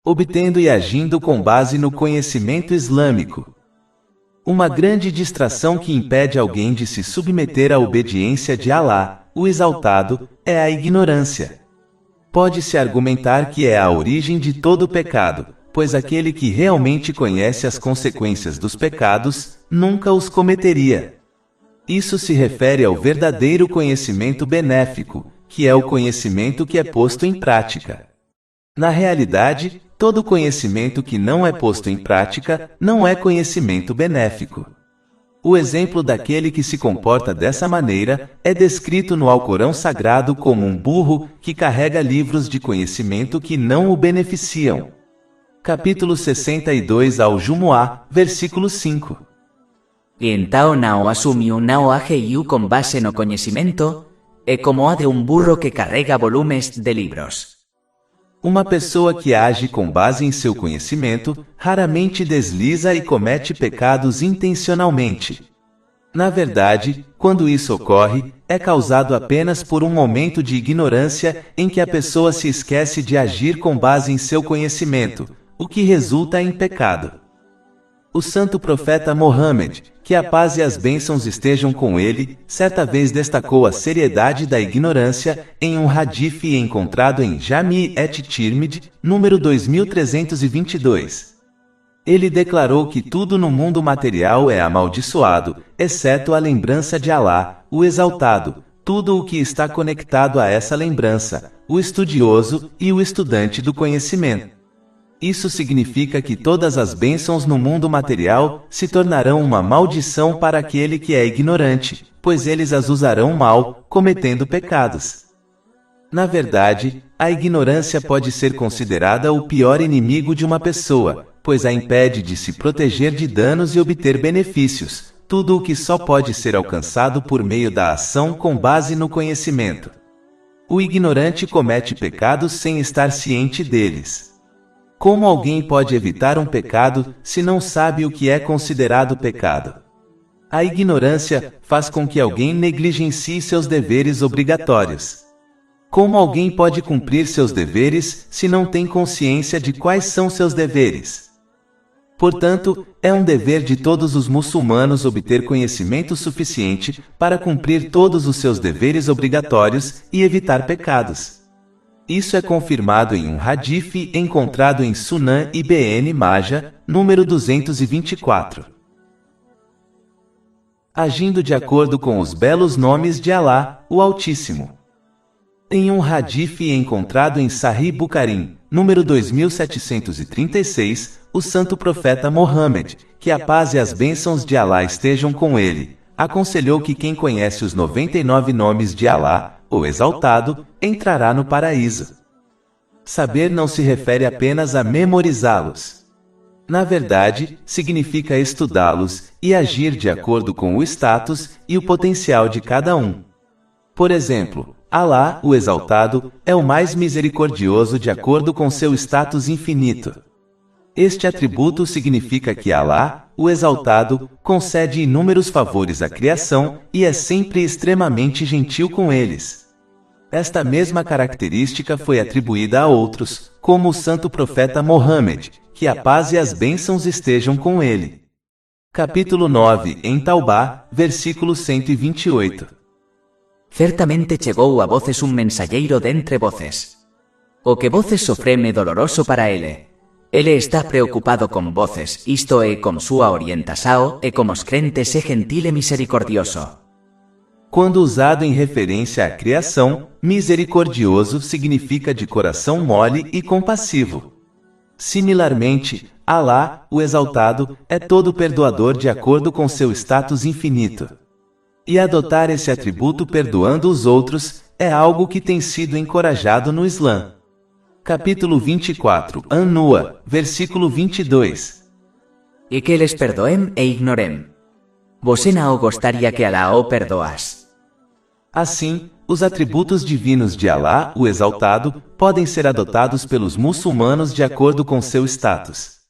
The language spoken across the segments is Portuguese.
obtendo e agindo com base no conhecimento islâmico. Uma grande distração que impede alguém de se submeter à obediência de Alá, o Exaltado, é a ignorância. Pode-se argumentar que é a origem de todo pecado, pois aquele que realmente conhece as consequências dos pecados, nunca os cometeria. Isso se refere ao verdadeiro conhecimento benéfico, que é o conhecimento que é posto em prática. Na realidade, todo conhecimento que não é posto em prática, não é conhecimento benéfico. O exemplo daquele que se comporta dessa maneira é descrito no Alcorão Sagrado como um burro que carrega livros de conhecimento que não o beneficiam. Capítulo 62 ao Jumu'ah, versículo 5. E então não assumiu não agiu com base no conhecimento, é como a de um burro que carrega volumes de livros. Uma pessoa que age com base em seu conhecimento, raramente desliza e comete pecados intencionalmente. Na verdade, quando isso ocorre, é causado apenas por um momento de ignorância em que a pessoa se esquece de agir com base em seu conhecimento, o que resulta em pecado. O santo profeta Mohammed, que a paz e as bênçãos estejam com ele, certa vez destacou a seriedade da ignorância em um hadith encontrado em Jami' et-Tirmidhi, número 2322. Ele declarou que tudo no mundo material é amaldiçoado, exceto a lembrança de Alá, o Exaltado, tudo o que está conectado a essa lembrança, o estudioso e o estudante do conhecimento. Isso significa que todas as bênçãos no mundo material se tornarão uma maldição para aquele que é ignorante, pois eles as usarão mal, cometendo pecados. Na verdade, a ignorância pode ser considerada o pior inimigo de uma pessoa, pois a impede de se proteger de danos e obter benefícios, tudo o que só pode ser alcançado por meio da ação com base no conhecimento. O ignorante comete pecados sem estar ciente deles. Como alguém pode evitar um pecado se não sabe o que é considerado pecado? A ignorância faz com que alguém negligencie seus deveres obrigatórios. Como alguém pode cumprir seus deveres se não tem consciência de quais são seus deveres? Portanto, é um dever de todos os muçulmanos obter conhecimento suficiente para cumprir todos os seus deveres obrigatórios e evitar pecados. Isso é confirmado em um hadith encontrado em Sunan Ibn Majah, número 224. Agindo de acordo com os belos nomes de Alá, o Altíssimo. Em um hadith encontrado em Sahih Bukhari, número 2736, o santo profeta Mohammed, que a paz e as bênçãos de Alá estejam com ele, aconselhou que quem conhece os 99 nomes de Alá, o Exaltado, entrará no paraíso. Saber não se refere apenas a memorizá-los. Na verdade, significa estudá-los e agir de acordo com o status e o potencial de cada um. Por exemplo, Alá, o Exaltado, é o mais misericordioso de acordo com seu status infinito. Este atributo significa que Alá, o Exaltado, concede inúmeros favores à criação e é sempre extremamente gentil com eles. Esta mesma característica foi atribuída a outros, como o santo profeta Mohammed, que a paz e as bênçãos estejam com ele. Capítulo 9, em Taubá, versículo 128. Certamente chegou a voces mensageiro dentre voces. O que voces sofreme doloroso para ele. Ele está preocupado com voces, isto é, com sua orientação, e com os crentes é gentil e misericordioso. Quando usado em referência à criação, misericordioso significa de coração mole e compassivo. Similarmente, Alá, o Exaltado, é todo perdoador de acordo com seu status infinito. E adotar esse atributo perdoando os outros é algo que tem sido encorajado no Islã. Capítulo 24, An-Nua, versículo 22. E que eles perdoem e ignorem. Você não gostaria que Alá o perdoas. Assim, os atributos divinos de Alá, o Exaltado, podem ser adotados pelos muçulmanos de acordo com seu status.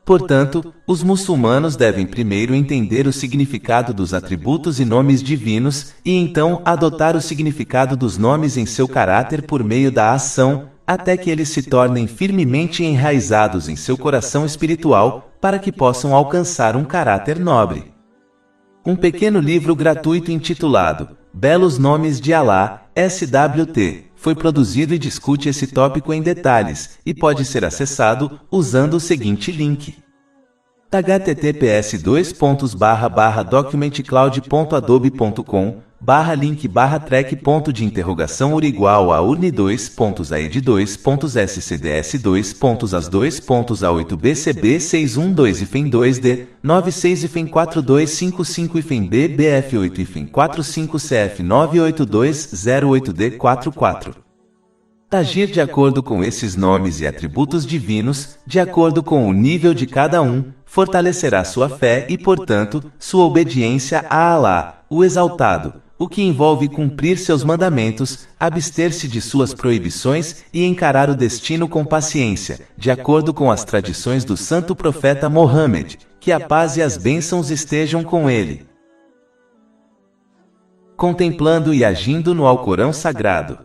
Portanto, os muçulmanos devem primeiro entender o significado dos atributos e nomes divinos, e então adotar o significado dos nomes em seu caráter por meio da ação, até que eles se tornem firmemente enraizados em seu coração espiritual, para que possam alcançar um caráter nobre. Um pequeno livro gratuito intitulado Belos Nomes de Allah, SWT, foi produzido e discute esse tópico em detalhes, e pode ser acessado usando o seguinte link: https://doc.adobe.com/link/track.de-interrogação urigual a urni2.aed2.ac/2.as2.as2.d 96-545-FB-BF8-45-CF98208D44. Agir de acordo com esses nomes e atributos divinos, de acordo com o nível de cada um, fortalecerá sua fé e, portanto, sua obediência a Allah, o Exaltado, o que envolve cumprir seus mandamentos, abster-se de suas proibições e encarar o destino com paciência, de acordo com as tradições do santo profeta Mohammed, que a paz e as bênçãos estejam com ele. Contemplando e agindo no Alcorão Sagrado.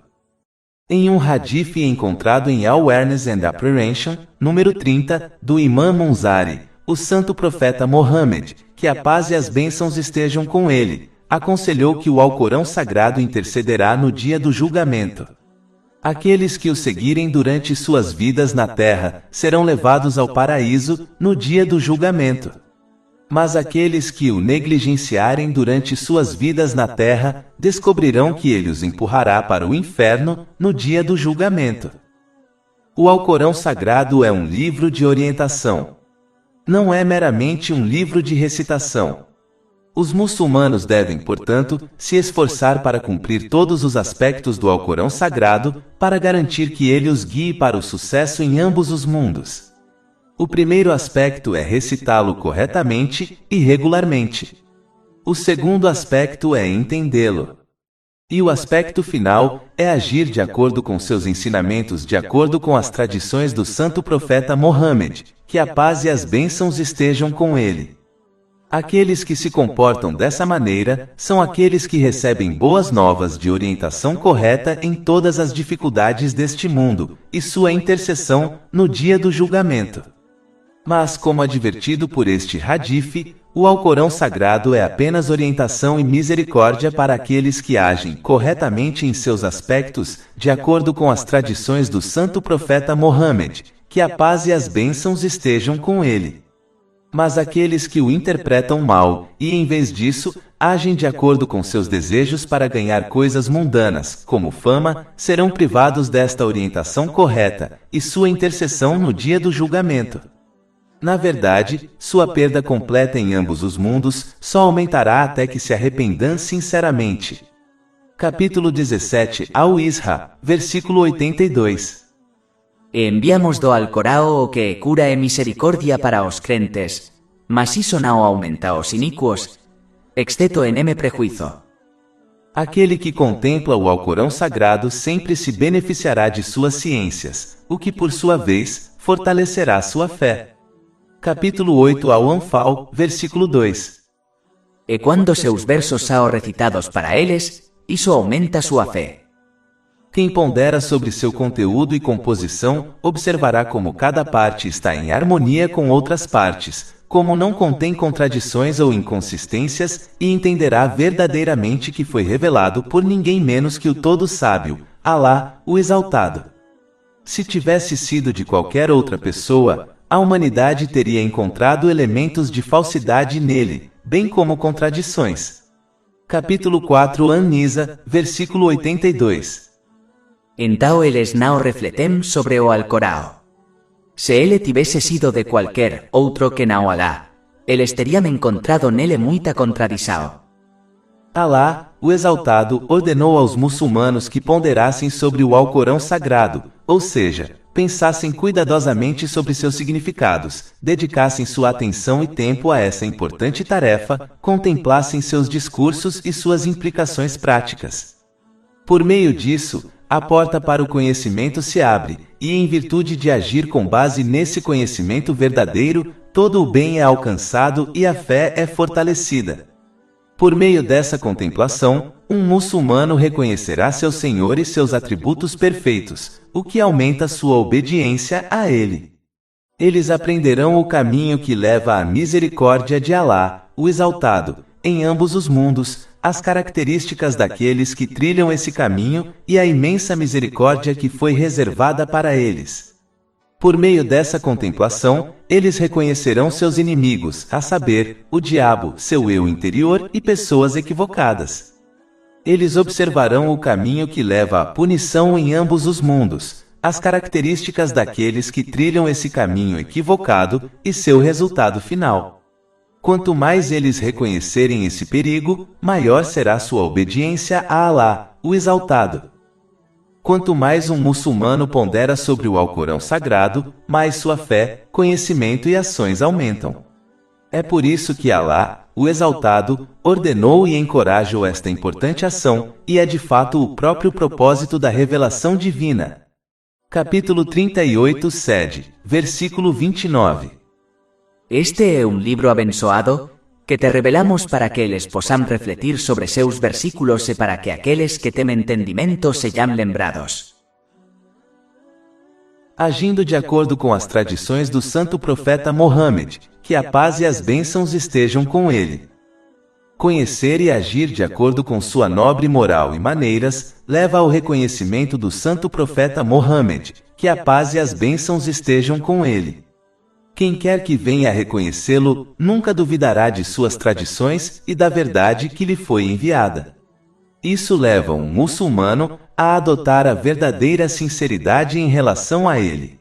Em um hadith encontrado em Awareness and Apprehension, número 30, do Imam Munzari, o santo profeta Mohammed, que a paz e as bênçãos estejam com ele, aconselhou que o Alcorão Sagrado intercederá no dia do julgamento. Aqueles que o seguirem durante suas vidas na terra serão levados ao paraíso no dia do julgamento. Mas aqueles que o negligenciarem durante suas vidas na terra, descobrirão que ele os empurrará para o inferno no dia do julgamento. O Alcorão Sagrado é um livro de orientação. Não é meramente um livro de recitação. Os muçulmanos devem, portanto, se esforçar para cumprir todos os aspectos do Alcorão Sagrado, para garantir que ele os guie para o sucesso em ambos os mundos. O primeiro aspecto é recitá-lo corretamente e regularmente. O segundo aspecto é entendê-lo. E o aspecto final é agir de acordo com seus ensinamentos, de acordo com as tradições do santo profeta Mohammed, que a paz e as bênçãos estejam com ele. Aqueles que se comportam dessa maneira são aqueles que recebem boas novas de orientação correta em todas as dificuldades deste mundo, e sua intercessão no dia do julgamento. Mas, como advertido por este hadith, o Alcorão Sagrado é apenas orientação e misericórdia para aqueles que agem corretamente em seus aspectos, de acordo com as tradições do santo profeta Mohammed, que a paz e as bênçãos estejam com ele. Mas aqueles que o interpretam mal, e em vez disso, agem de acordo com seus desejos para ganhar coisas mundanas, como fama, serão privados desta orientação correta, e sua intercessão no dia do julgamento. Na verdade, sua perda completa em ambos os mundos só aumentará até que se arrependam sinceramente. Capítulo 17 Al-Isra, versículo 82. E enviamos do Alcorão o que cura e misericordia para os crentes, mas isso não aumenta os iníquos, exceto en M prejuízo. Aquele que contempla o Alcorão Sagrado sempre se beneficiará de suas ciências, o que por sua vez fortalecerá sua fé. Capítulo 8 Al-Anfal, versículo 2. E quando seus versos são recitados para eles, isso aumenta sua fé. Quem pondera sobre seu conteúdo e composição, observará como cada parte está em harmonia com outras partes, como não contém contradições ou inconsistências, e entenderá verdadeiramente que foi revelado por ninguém menos que o Todo-Sábio, Allah, o Exaltado. Se tivesse sido de qualquer outra pessoa, a humanidade teria encontrado elementos de falsidade nele, bem como contradições. Capítulo 4 An-Nisa, versículo 82. Então eles não refletem sobre o Alcorão. Se ele tivesse sido de qualquer outro que não Allah, eles teriam encontrado nele muita contradição. Allah, o Exaltado, ordenou aos muçulmanos que ponderassem sobre o Alcorão Sagrado, ou seja, pensassem cuidadosamente sobre seus significados, dedicassem sua atenção e tempo a essa importante tarefa, contemplassem seus discursos e suas implicações práticas. Por meio disso, a porta para o conhecimento se abre, e em virtude de agir com base nesse conhecimento verdadeiro, todo o bem é alcançado e a fé é fortalecida. Por meio dessa contemplação, um muçulmano reconhecerá seu Senhor e seus atributos perfeitos, o que aumenta sua obediência a Ele. Eles aprenderão o caminho que leva à misericórdia de Alá, o Exaltado, em ambos os mundos, as características daqueles que trilham esse caminho e a imensa misericórdia que foi reservada para eles. Por meio dessa contemplação, eles reconhecerão seus inimigos, a saber, o diabo, seu eu interior e pessoas equivocadas. Eles observarão o caminho que leva à punição em ambos os mundos, as características daqueles que trilham esse caminho equivocado e seu resultado final. Quanto mais eles reconhecerem esse perigo, maior será sua obediência a Alá, o Exaltado. Quanto mais um muçulmano pondera sobre o Alcorão Sagrado, mais sua fé, conhecimento e ações aumentam. É por isso que Alá, o Exaltado, ordenou e encorajou esta importante ação, e é de fato o próprio propósito da revelação divina. Capítulo 38, Sede, versículo 29. Este é um livro abençoado que te revelamos para que eles possam refletir sobre seus versículos e para que aqueles que temem entendimento sejam lembrados. Agindo de acordo com as tradições do santo profeta Mohammed, que a paz e as bênçãos estejam com ele. Conhecer e agir de acordo com sua nobre moral e maneiras, leva ao reconhecimento do santo profeta Mohammed, que a paz e as bênçãos estejam com ele. Quem quer que venha a reconhecê-lo, nunca duvidará de suas tradições e da verdade que lhe foi enviada. Isso leva um muçulmano a adotar a verdadeira sinceridade em relação a ele.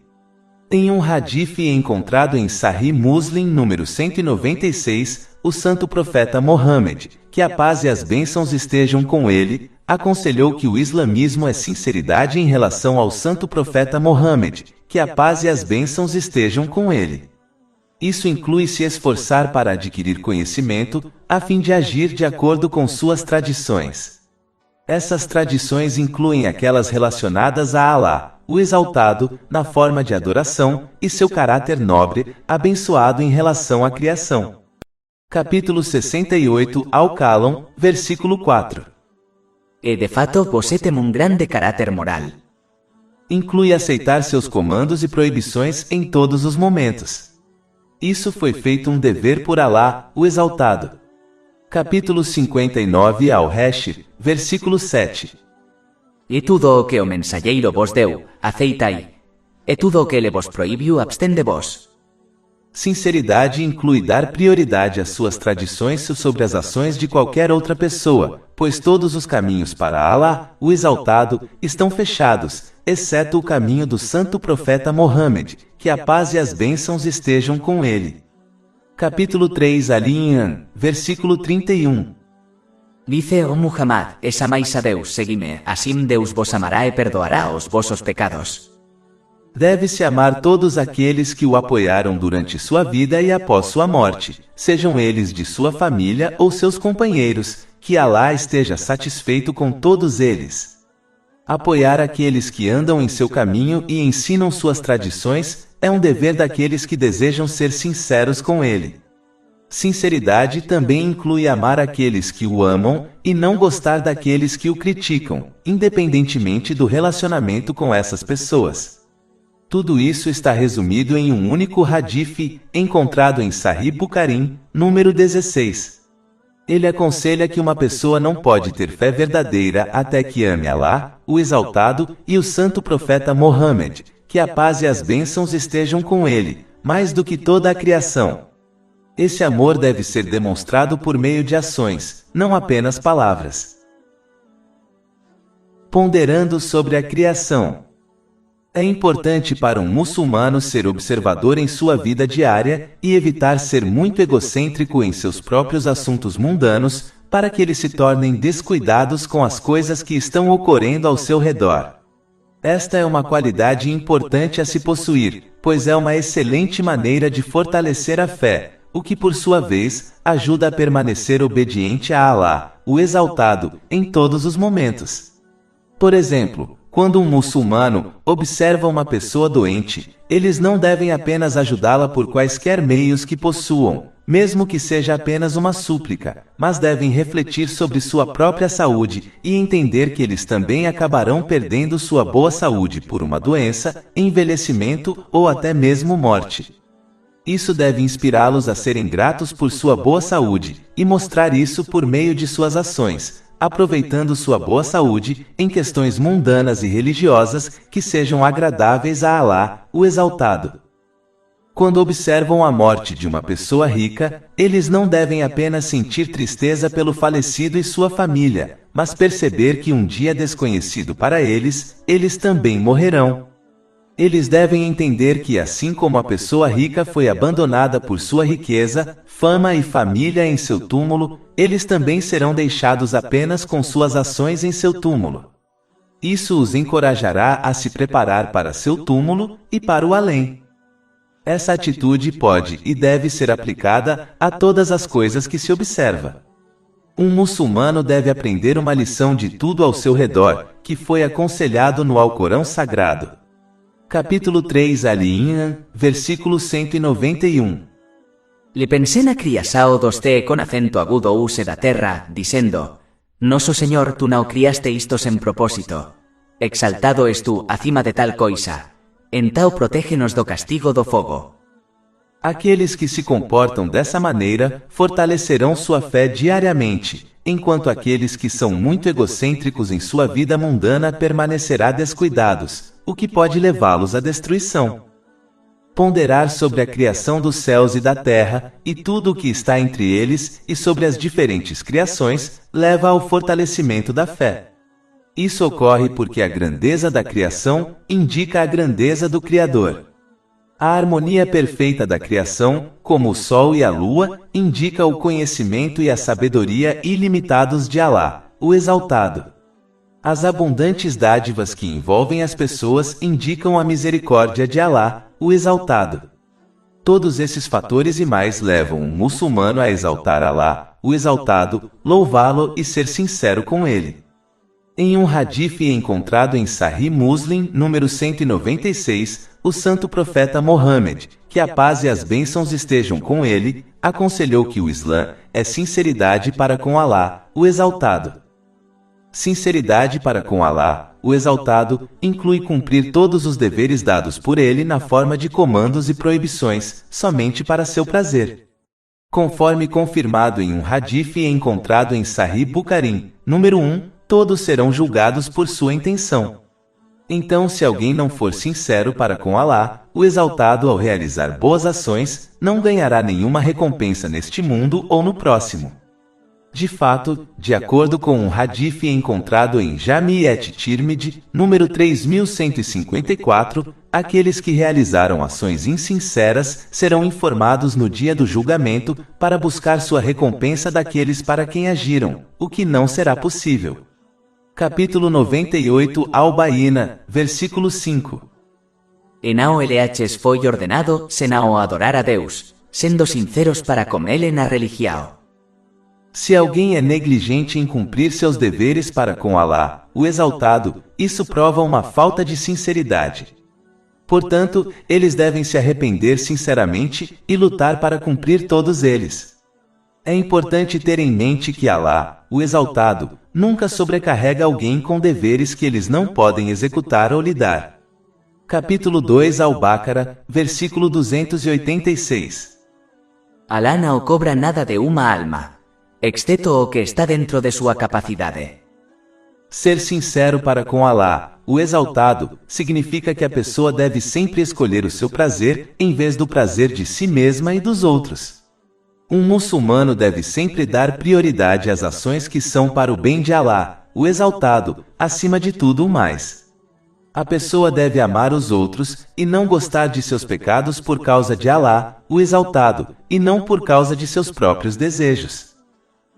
Em um hadith encontrado em Sahih Muslim número 196, o santo profeta Mohammed, que a paz e as bênçãos estejam com ele, aconselhou que o islamismo é sinceridade em relação ao santo profeta Mohammed, que a paz e as bênçãos estejam com ele. Isso inclui se esforçar para adquirir conhecimento, a fim de agir de acordo com suas tradições. Essas tradições incluem aquelas relacionadas a Alá, o Exaltado, na forma de adoração, e seu caráter nobre, abençoado em relação à criação. Capítulo 68, Al-Qalam, versículo 4. E de fato você tem um grande caráter moral. Inclui aceitar seus comandos e proibições em todos os momentos. Isso foi feito um dever por Alá, o Exaltado. Capítulo 59 Al-Hashir, versículo 7. E tudo o que o mensageiro vos deu, aceitai. E tudo o que ele vos proibiu, abstende vos. Sinceridade inclui dar prioridade às suas tradições sobre as ações de qualquer outra pessoa, pois todos os caminhos para Alá, o Exaltado, estão fechados, exceto o caminho do santo profeta Mohammed, que a paz e as bênçãos estejam com ele. Capítulo 3 Ali-Imran, versículo 31. Dice o Muhammad, es amais a Deus, seguime, assim Deus vos amará e perdoará os vossos pecados. Deve-se amar todos aqueles que o apoiaram durante sua vida e após sua morte, sejam eles de sua família ou seus companheiros, que Alá esteja satisfeito com todos eles. Apoiar aqueles que andam em seu caminho e ensinam suas tradições é um dever daqueles que desejam ser sinceros com ele. Sinceridade também inclui amar aqueles que o amam e não gostar daqueles que o criticam, independentemente do relacionamento com essas pessoas. Tudo isso está resumido em um único hadith, encontrado em Sahih Bukhari, número 16. Ele aconselha que uma pessoa não pode ter fé verdadeira até que ame Alá, o Exaltado, e o santo profeta Mohammed, que a paz e as bênçãos estejam com ele, mais do que toda a criação. Esse amor deve ser demonstrado por meio de ações, não apenas palavras. Ponderando sobre a criação. É importante para um muçulmano ser observador em sua vida diária e evitar ser muito egocêntrico em seus próprios assuntos mundanos, para que eles se tornem descuidados com as coisas que estão ocorrendo ao seu redor. Esta é uma qualidade importante a se possuir, pois é uma excelente maneira de fortalecer a fé, o que por sua vez, ajuda a permanecer obediente a Alá, o Exaltado, em todos os momentos. Por exemplo, quando um muçulmano observa uma pessoa doente, eles não devem apenas ajudá-la por quaisquer meios que possuam, mesmo que seja apenas uma súplica, mas devem refletir sobre sua própria saúde e entender que eles também acabarão perdendo sua boa saúde por uma doença, envelhecimento ou até mesmo morte. Isso deve inspirá-los a serem gratos por sua boa saúde e mostrar isso por meio de suas ações, aproveitando sua boa saúde em questões mundanas e religiosas que sejam agradáveis a Alá, o Exaltado. Quando observam a morte de uma pessoa rica, eles não devem apenas sentir tristeza pelo falecido e sua família, mas perceber que um dia desconhecido para eles, eles também morrerão. Eles devem entender que assim como a pessoa rica foi abandonada por sua riqueza, fama e família em seu túmulo, eles também serão deixados apenas com suas ações em seu túmulo. Isso os encorajará a se preparar para seu túmulo e para o além. Essa atitude pode e deve ser aplicada a todas as coisas que se observa. Um muçulmano deve aprender uma lição de tudo ao seu redor, que foi aconselhado no Alcorão Sagrado. Capítulo 3 Ali-Imran, versículo 191. Le pensé na criasao doste con acento agudo use da terra, dizendo: Noso Señor, tu não criaste istos en propósito. Exaltado es tu, acima de tal coisa. Entao protégenos do castigo do fogo. Aqueles que se comportam dessa maneira fortalecerão sua fé diariamente, enquanto aqueles que são muito egocêntricos em sua vida mundana permanecerá descuidados, o que pode levá-los à destruição. Ponderar sobre a criação dos céus e da terra, e tudo o que está entre eles, e sobre as diferentes criações, leva ao fortalecimento da fé. Isso ocorre porque a grandeza da criação indica a grandeza do Criador. A harmonia perfeita da criação, como o Sol e a Lua, indica o conhecimento e a sabedoria ilimitados de Alá, o Exaltado. As abundantes dádivas que envolvem as pessoas indicam a misericórdia de Alá, o Exaltado. Todos esses fatores e mais levam um muçulmano a exaltar Alá, o Exaltado, louvá-lo e ser sincero com ele. Em um hadith encontrado em Sahih Muslim, número 196, o santo profeta Mohammed, que a paz e as bênçãos estejam com ele, aconselhou que o Islã é sinceridade para com Alá, o Exaltado. Sinceridade para com Alá, o Exaltado, inclui cumprir todos os deveres dados por ele na forma de comandos e proibições, somente para seu prazer. Conforme confirmado em um hadith encontrado em Sahih Bukhari, número 1, todos serão julgados por sua intenção. Então, se alguém não for sincero para com Alá, o Exaltado ao realizar boas ações, não ganhará nenhuma recompensa neste mundo ou no próximo. De fato, de acordo com um hadith encontrado em Jami' et-Tirmidhi, número 3154, aqueles que realizaram ações insinceras serão informados no dia do julgamento para buscar sua recompensa daqueles para quem agiram, o que não será possível. Capítulo 98 Al-Bayyina, versículo 5. Enao LHs foi ordenado, senao adorar a Deus, sendo sinceros para com ele na religião. Se alguém é negligente em cumprir seus deveres para com Alá, o Exaltado, isso prova uma falta de sinceridade. Portanto, eles devem se arrepender sinceramente e lutar para cumprir todos eles. É importante ter em mente que Alá, o Exaltado, nunca sobrecarrega alguém com deveres que eles não podem executar ou lidar. Capítulo 2 Al-Baqarah, versículo 286. Alá não cobra nada de uma alma, exceto o que está dentro de sua capacidade. Ser sincero para com Alá, o Exaltado, significa que a pessoa deve sempre escolher o seu prazer em vez do prazer de si mesma e dos outros. Um muçulmano deve sempre dar prioridade às ações que são para o bem de Alá, o Exaltado, acima de tudo o mais. A pessoa deve amar os outros e não gostar de seus pecados por causa de Alá, o Exaltado, e não por causa de seus próprios desejos.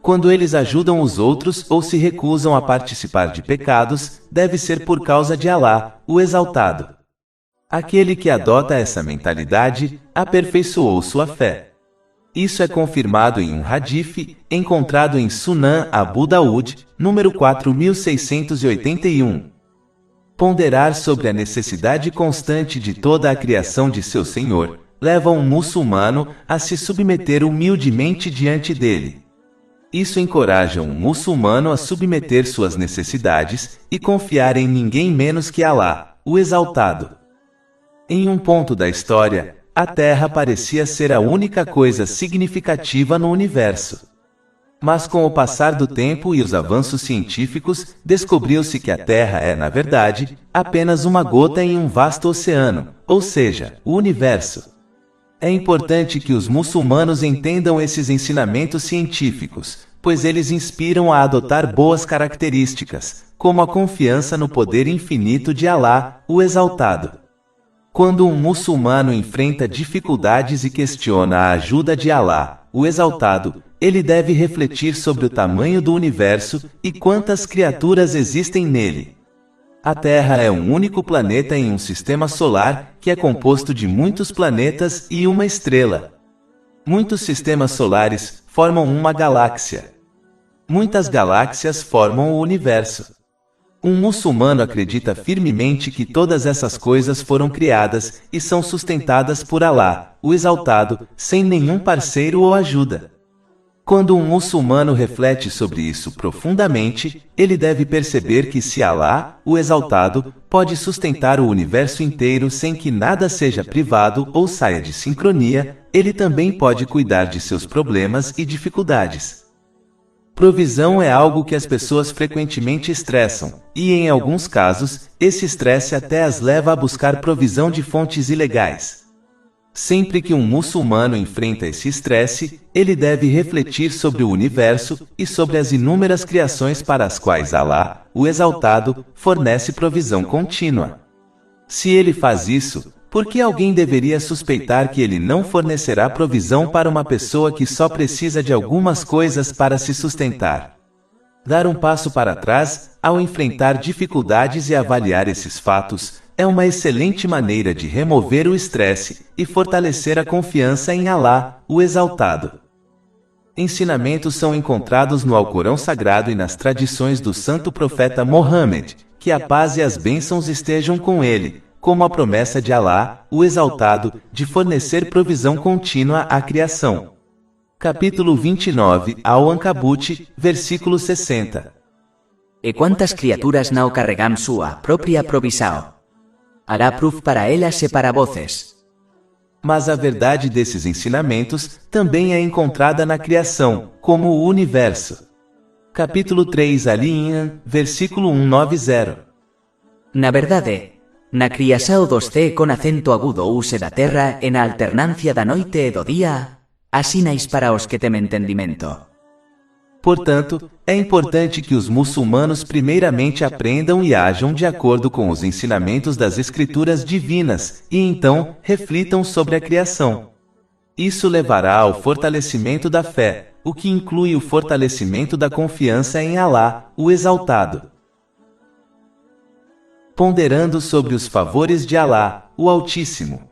Quando eles ajudam os outros ou se recusam a participar de pecados, deve ser por causa de Alá, o Exaltado. Aquele que adota essa mentalidade, aperfeiçoou sua fé. Isso é confirmado em um hadith, encontrado em Sunan Abu Daud, número 4681. Ponderar sobre a necessidade constante de toda a criação de seu Senhor, leva um muçulmano a se submeter humildemente diante dele. Isso encoraja um muçulmano a submeter suas necessidades e confiar em ninguém menos que Alá, o Exaltado. Em um ponto da história, a Terra parecia ser a única coisa significativa no universo. Mas com o passar do tempo e os avanços científicos, descobriu-se que a Terra é, na verdade, apenas uma gota em um vasto oceano, ou seja, o universo. É importante que os muçulmanos entendam esses ensinamentos científicos, pois eles inspiram a adotar boas características, como a confiança no poder infinito de Alá, o Exaltado. Quando um muçulmano enfrenta dificuldades e questiona a ajuda de Alá, o Exaltado, ele deve refletir sobre o tamanho do universo e quantas criaturas existem nele. A Terra é um único planeta em um sistema solar que é composto de muitos planetas e uma estrela. Muitos sistemas solares formam uma galáxia. Muitas galáxias formam o universo. Um muçulmano acredita firmemente que todas essas coisas foram criadas e são sustentadas por Alá, o Exaltado, sem nenhum parceiro ou ajuda. Quando um muçulmano reflete sobre isso profundamente, ele deve perceber que se Alá, o Exaltado, pode sustentar o universo inteiro sem que nada seja privado ou saia de sincronia, ele também pode cuidar de seus problemas e dificuldades. Provisão é algo que as pessoas frequentemente estressam, e em alguns casos, esse estresse até as leva a buscar provisão de fontes ilegais. Sempre que um muçulmano enfrenta esse estresse, ele deve refletir sobre o universo e sobre as inúmeras criações para as quais Alá, o Exaltado, fornece provisão contínua. Se ele faz isso, por que alguém deveria suspeitar que ele não fornecerá provisão para uma pessoa que só precisa de algumas coisas para se sustentar? Dar um passo para trás, ao enfrentar dificuldades e avaliar esses fatos, é uma excelente maneira de remover o estresse e fortalecer a confiança em Alá, o Exaltado. Ensinamentos são encontrados no Alcorão Sagrado e nas tradições do santo profeta Mohammed, que a paz e as bênçãos estejam com ele, como a promessa de Alá, o Exaltado, de fornecer provisão contínua à criação. Capítulo 29, Al-Ankabut, versículo 60. E quantas criaturas não carregam sua própria provisão? Hará proof para elas e para voces. Mas a verdade desses ensinamentos também é encontrada na criação, como o universo. Capítulo 3 Ali-Imran, versículo 190. Na verdade, na criação dos C con acento agudo use da terra e na alternancia da noite e do dia, asinais para os que temem entendimento. Portanto, é importante que os muçulmanos primeiramente aprendam e ajam de acordo com os ensinamentos das Escrituras divinas, e então, reflitam sobre a criação. Isso levará ao fortalecimento da fé, o que inclui o fortalecimento da confiança em Alá, o Exaltado. Ponderando sobre os favores de Alá, o Altíssimo.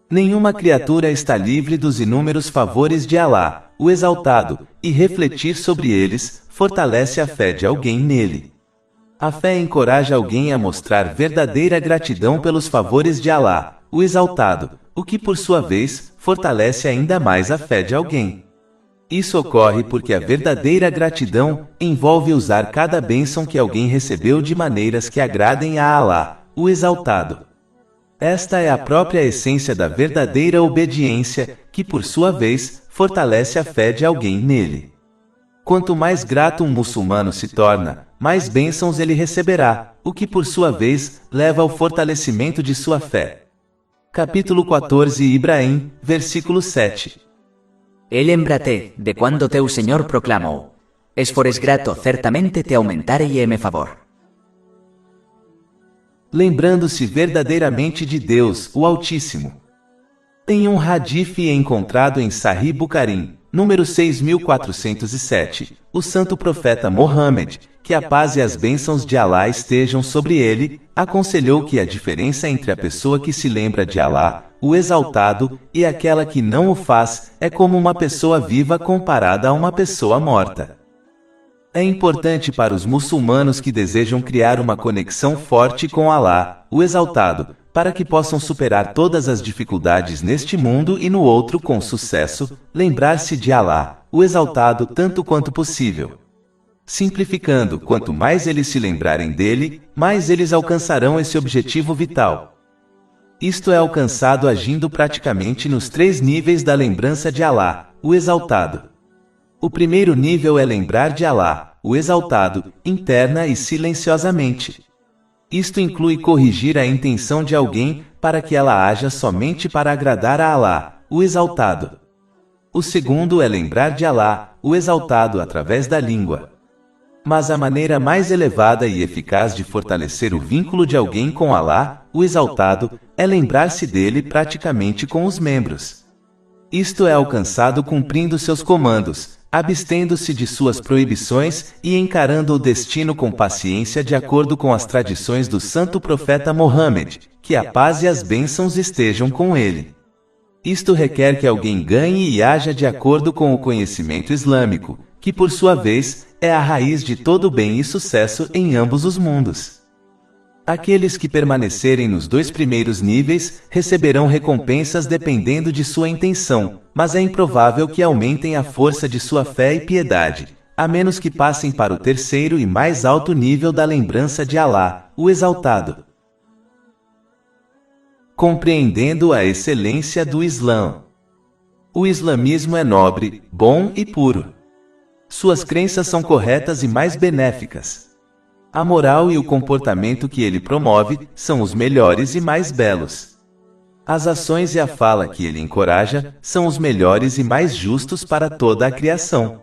Nenhuma criatura está livre dos inúmeros favores de Alá, o Exaltado, e refletir sobre eles fortalece a fé de alguém nele. A fé encoraja alguém a mostrar verdadeira gratidão pelos favores de Alá, o Exaltado, o que por sua vez fortalece ainda mais a fé de alguém. Isso ocorre porque a verdadeira gratidão envolve usar cada bênção que alguém recebeu de maneiras que agradem a Alá, o Exaltado. Esta é a própria essência da verdadeira obediência, que por sua vez fortalece a fé de alguém nele. Quanto mais grato um muçulmano se torna, mais bênçãos ele receberá, o que por sua vez leva ao fortalecimento de sua fé. Capítulo 14 Ibrahim, versículo 7. E lembra-te de quando teu Senhor proclamou: "Es fores grato, certamente te aumentarei e me favor." Lembrando-se verdadeiramente de Deus, o Altíssimo. Em um hadith encontrado em Sahih Bukhari, número 6407, o santo profeta Mohammed, que a paz e as bênçãos de Alá estejam sobre ele, aconselhou que a diferença entre a pessoa que se lembra de Alá, o Exaltado, e aquela que não o faz, é como uma pessoa viva comparada a uma pessoa morta. É importante para os muçulmanos que desejam criar uma conexão forte com Alá, o Exaltado, para que possam superar todas as dificuldades neste mundo e no outro com sucesso, lembrar-se de Alá, o Exaltado, tanto quanto possível. Simplificando, quanto mais eles se lembrarem dele, mais eles alcançarão esse objetivo vital. Isto é alcançado agindo praticamente nos 3 níveis da lembrança de Alá, o Exaltado. O primeiro nível é lembrar de Alá, o Exaltado, interna e silenciosamente. Isto inclui corrigir a intenção de alguém para que ela haja somente para agradar a Alá, o Exaltado. O segundo é lembrar de Alá, o Exaltado, através da língua. Mas a maneira mais elevada e eficaz de fortalecer o vínculo de alguém com Alá, o Exaltado, é lembrar-se dele praticamente com os membros. Isto é alcançado cumprindo seus comandos, abstendo-se de suas proibições e encarando o destino com paciência de acordo com as tradições do santo profeta Mohammed, que a paz e as bênçãos estejam com ele. Isto requer que alguém ganhe e haja de acordo com o conhecimento islâmico, que por sua vez, é a raiz de todo bem e sucesso em ambos os mundos. Aqueles que permanecerem nos 2 primeiros níveis receberão recompensas dependendo de sua intenção, mas é improvável que aumentem a força de sua fé e piedade, a menos que passem para o terceiro e mais alto nível da lembrança de Alá, o Exaltado. Compreendendo a excelência do Islã. O islamismo é nobre, bom e puro. Suas crenças são corretas e mais benéficas. A moral e o comportamento que ele promove são os melhores e mais belos. As ações e a fala que ele encoraja são os melhores e mais justos para toda a criação.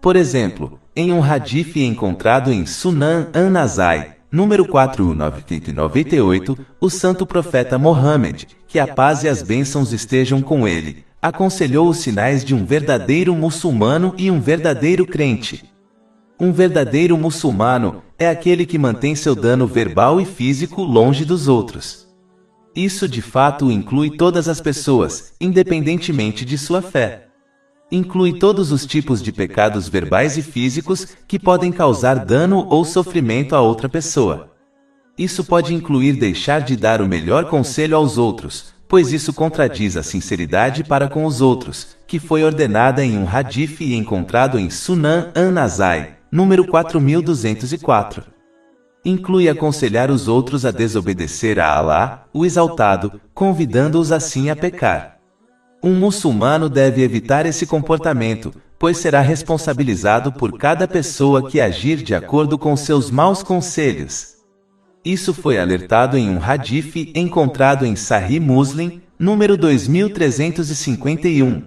Por exemplo, em um hadith encontrado em Sunan an-Nasai, número 4998, o santo profeta Mohammed, que a paz e as bênçãos estejam com ele, aconselhou os sinais de um verdadeiro muçulmano e um verdadeiro crente. Um verdadeiro muçulmano é aquele que mantém seu dano verbal e físico longe dos outros. Isso de fato inclui todas as pessoas, independentemente de sua fé. Inclui todos os tipos de pecados verbais e físicos que podem causar dano ou sofrimento a outra pessoa. Isso pode incluir deixar de dar o melhor conselho aos outros, pois isso contradiz a sinceridade para com os outros, que foi ordenada em um hadith e encontrado em Sunan an-Nasai, número 4204. Inclui aconselhar os outros a desobedecer a Alá, o Exaltado, convidando-os assim a pecar. Um muçulmano deve evitar esse comportamento, pois será responsabilizado por cada pessoa que agir de acordo com seus maus conselhos. Isso foi alertado em um hadith encontrado em Sahih Muslim, número 2351.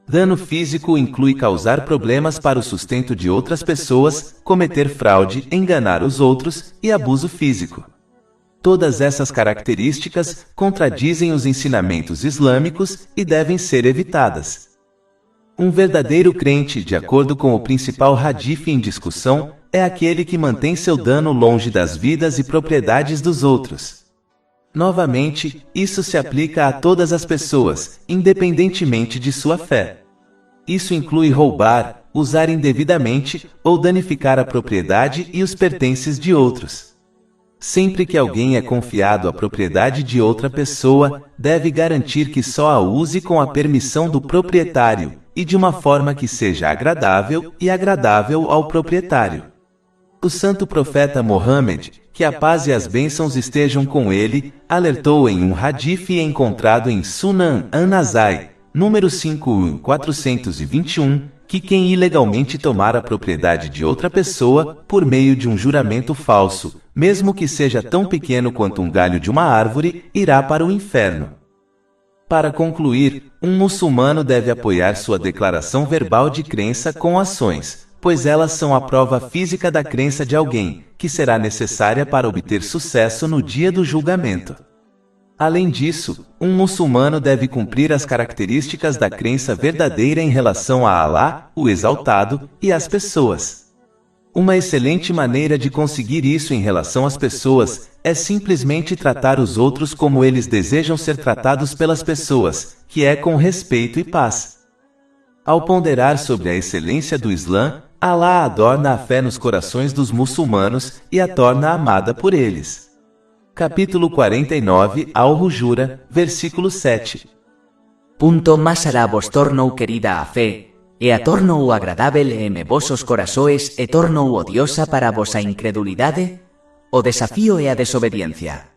Dano físico inclui causar problemas para o sustento de outras pessoas, cometer fraude, enganar os outros e abuso físico. Todas essas características contradizem os ensinamentos islâmicos e devem ser evitadas. Um verdadeiro crente, de acordo com o principal hadith em discussão, é aquele que mantém seu dano longe das vidas e propriedades dos outros. Novamente, isso se aplica a todas as pessoas, independentemente de sua fé. Isso inclui roubar, usar indevidamente ou danificar a propriedade e os pertences de outros. Sempre que alguém é confiado a propriedade de outra pessoa, deve garantir que só a use com a permissão do proprietário, e de uma forma que seja agradável ao proprietário. O santo profeta Mohammed, que a paz e as bênçãos estejam com ele, alertou em um hadith encontrado em Sunan an-Nasai, número 5421, que quem ilegalmente tomar a propriedade de outra pessoa, por meio de um juramento falso, mesmo que seja tão pequeno quanto um galho de uma árvore, irá para o inferno. Para concluir, um muçulmano deve apoiar sua declaração verbal de crença com ações, pois elas são a prova física da crença de alguém, que será necessária para obter sucesso no dia do julgamento. Além disso, um muçulmano deve cumprir as características da crença verdadeira em relação a Alá, o Exaltado, e às pessoas. Uma excelente maneira de conseguir isso em relação às pessoas é simplesmente tratar os outros como eles desejam ser tratados pelas pessoas, que é com respeito e paz. Ao ponderar sobre a excelência do Islã, Alá adorna a fé nos corações dos muçulmanos e a torna amada por eles. Capítulo 49, Al-Hujura, versículo 7. Punto más hará vos tornou querida a fe, e a tornou agradável en vossos corazoes e tornou odiosa para vosa incredulidade, o desafío e a desobediencia.